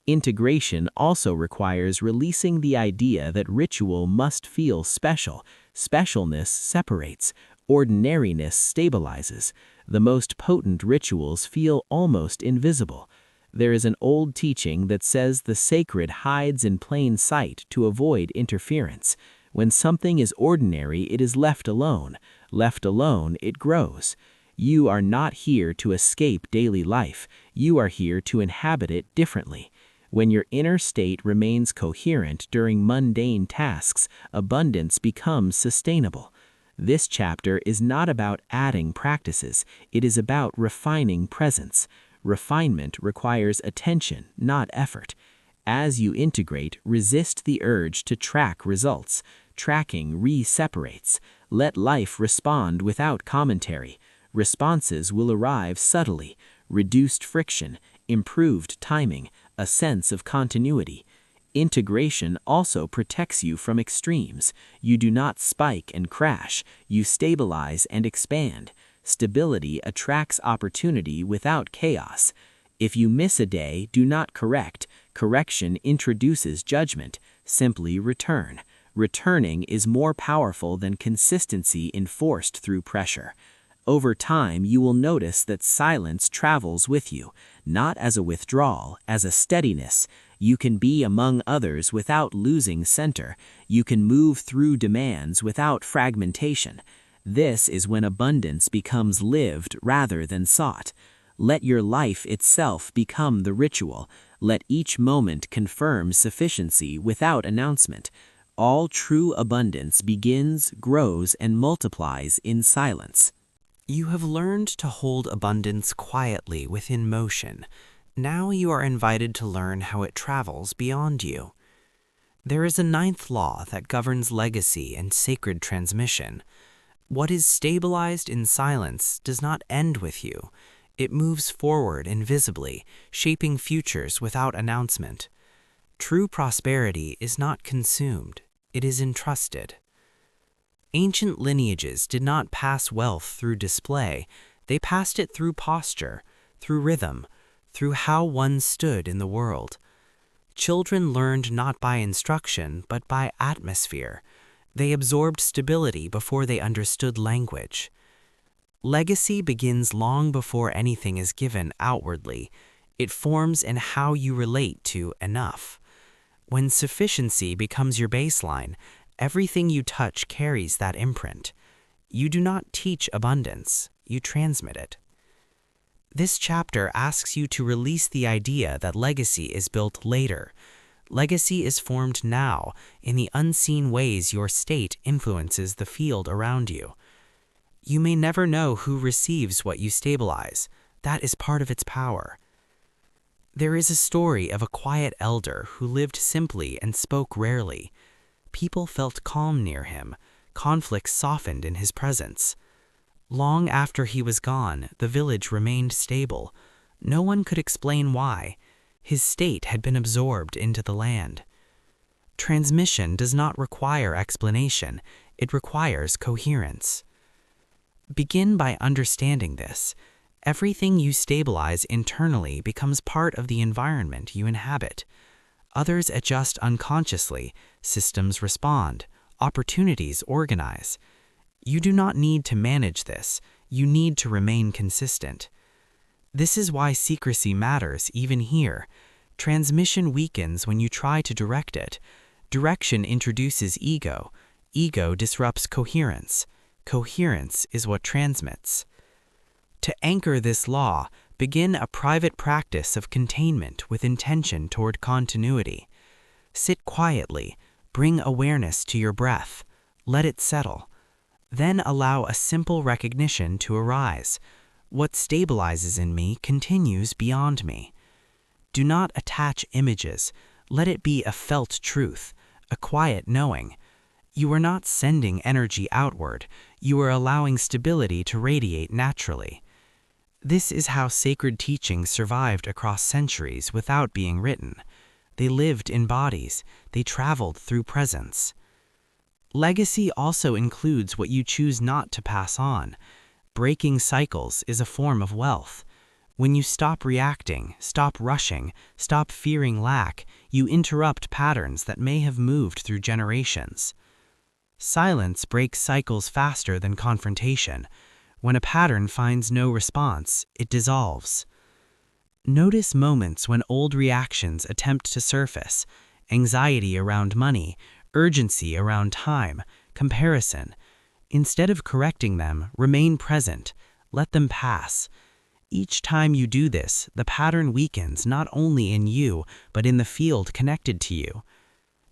Integration also requires releasing the idea that ritual must feel special. Specialness separates. Ordinariness stabilizes. The most potent rituals feel almost invisible. There is an old teaching that says the sacred hides in plain sight to avoid interference. When something is ordinary, it is left alone. Left alone, it grows. You are not here to escape daily life. You are here to inhabit it differently. When your inner state remains coherent during mundane tasks, abundance becomes sustainable. This chapter is not about adding practices, it is about refining presence. Refinement requires attention, not effort. As you integrate, resist the urge to track results. Tracking re-separates. Let life respond without commentary. Responses will arrive subtly. Reduced friction, improved timing, a sense of continuity. Integration also protects you from extremes. You do not spike and crash. You stabilize and expand. Stability attracts opportunity without chaos. If you miss a day, do not correct. Correction introduces judgment. Simply return. Returning is more powerful than consistency enforced through pressure. Over time, you will notice that silence travels with you, not as a withdrawal, as a steadiness. You can be among others without losing center. You can move through demands without fragmentation. This is when abundance becomes lived rather than sought. Let your life itself become the ritual. Let each moment confirm sufficiency without announcement. All true abundance begins, grows, and multiplies in silence. You have learned to hold abundance quietly within motion. Now you are invited to learn how it travels beyond you. There is a ninth law that governs legacy and sacred transmission. What is stabilized in silence does not end with you. It moves forward invisibly, shaping futures without announcement. True prosperity is not consumed, it is entrusted. Ancient lineages did not pass wealth through display, they passed it through posture, through rhythm, through how one stood in the world. Children learned not by instruction, but by atmosphere. They absorbed stability before they understood language. Legacy begins long before anything is given outwardly. It forms in how you relate to enough. When sufficiency becomes your baseline, everything you touch carries that imprint. You do not teach abundance, you transmit it. This chapter asks you to release the idea that legacy is built later. Legacy is formed now in the unseen ways your state influences the field around you. You may never know who receives what you stabilize. That is part of its power. There is a story of a quiet elder who lived simply and spoke rarely. People felt calm near him. Conflicts softened in his presence. Long after he was gone, the village remained stable. No one could explain why. His state had been absorbed into the land. Transmission does not require explanation. It requires coherence. Begin by understanding this. Everything you stabilize internally becomes part of the environment you inhabit. Others adjust unconsciously, systems respond, opportunities organize. You do not need to manage this, you need to remain consistent. This is why secrecy matters even here. Transmission weakens when you try to direct it. Direction introduces ego. Ego disrupts coherence. Coherence is what transmits. To anchor this law, begin a private practice of containment with intention toward continuity. Sit quietly, bring awareness to your breath, let it settle. Then allow a simple recognition to arise. What stabilizes in me continues beyond me. Do not attach images. Let it be a felt truth, a quiet knowing. You are not sending energy outward. You are allowing stability to radiate naturally. This is how sacred teachings survived across centuries without being written. They lived in bodies. They traveled through presence. Legacy also includes what you choose not to pass on. Breaking cycles is a form of wealth. When you stop reacting, stop rushing, stop fearing lack, you interrupt patterns that may have moved through generations. Silence breaks cycles faster than confrontation. When a pattern finds no response, it dissolves. Notice moments when old reactions attempt to surface: anxiety around money, urgency around time, comparison. Instead of correcting them, remain present. Let them pass. Each time you do this, the pattern weakens not only in you, but in the field connected to you.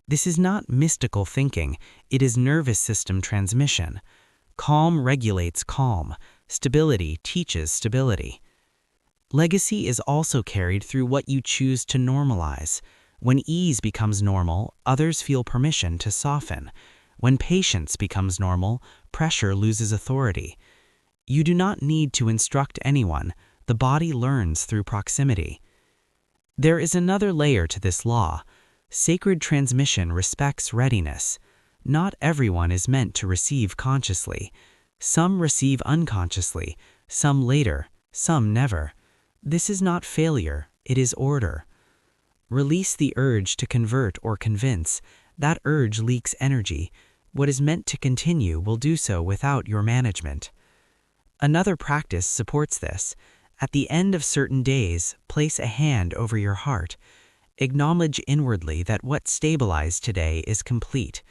This is not mystical thinking, it is nervous system transmission. Calm regulates calm. Stability teaches stability. Legacy is also carried through what you choose to normalize. When ease becomes normal, others feel permission to soften. When patience becomes normal, pressure loses authority. You do not need to instruct anyone. The body learns through proximity. There is another layer to this law. Sacred transmission respects readiness. Not everyone is meant to receive consciously. Some receive unconsciously, some later, some never. This is not failure, it is order. Release the urge to convert or convince. That urge leaks energy. What is meant to continue will do so without your management. Another practice supports this. At the end of certain days, place a hand over your heart. Acknowledge inwardly that what stabilized today is complete.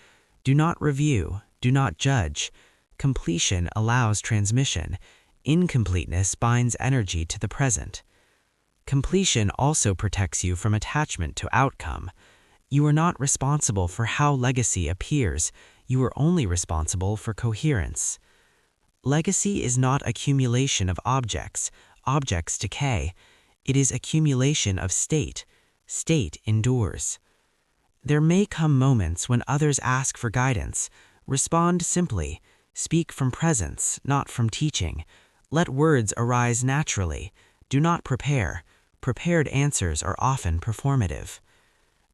Do not review, do not judge. Completion allows transmission. Incompleteness binds energy to the present. Completion also protects you from attachment to outcome. You are not responsible for how legacy appears. You are only responsible for coherence. Legacy is not accumulation of objects. Objects decay. It is accumulation of state. State endures. There may come moments when others ask for guidance. Respond simply. Speak from presence, not from teaching. Let words arise naturally. Do not prepare. Prepared answers are often performative.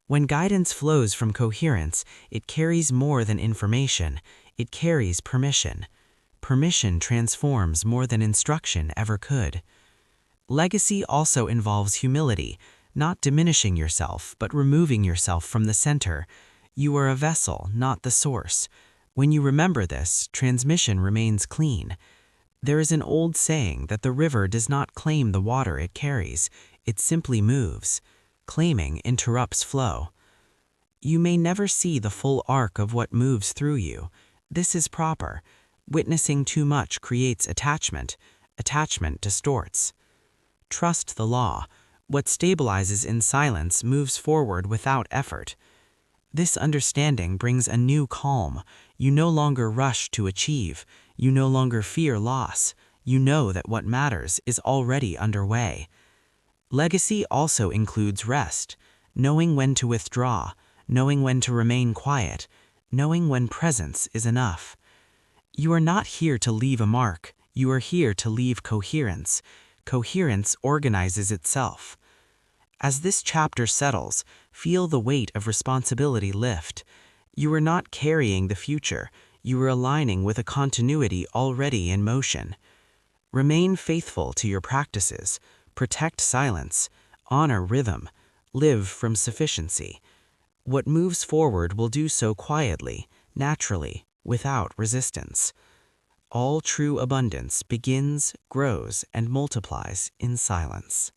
When guidance flows from coherence, it carries more than information. It carries permission. Permission transforms more than instruction ever could. Legacy also involves humility, not diminishing yourself, but removing yourself from the center. You are a vessel, not the source. When you remember this, transmission remains clean. There is an old saying that the river does not claim the water it carries, it simply moves. Claiming interrupts flow. You may never see the full arc of what moves through you. This is proper. Witnessing too much creates attachment. Attachment distorts. Trust the law. What stabilizes in silence moves forward without effort. This understanding brings a new calm. You no longer rush to achieve. You no longer fear loss. You know that what matters is already underway. Legacy also includes rest, knowing when to withdraw, knowing when to remain quiet, knowing when presence is enough. You are not here to leave a mark. You are here to leave coherence. Coherence organizes itself. As this chapter settles, feel the weight of responsibility lift. You are not carrying the future. You are aligning with a continuity already in motion. Remain faithful to your practices. Protect silence. Honor rhythm. Live from sufficiency. What moves forward will do so quietly, naturally, without resistance. All true abundance begins, grows, and multiplies in silence.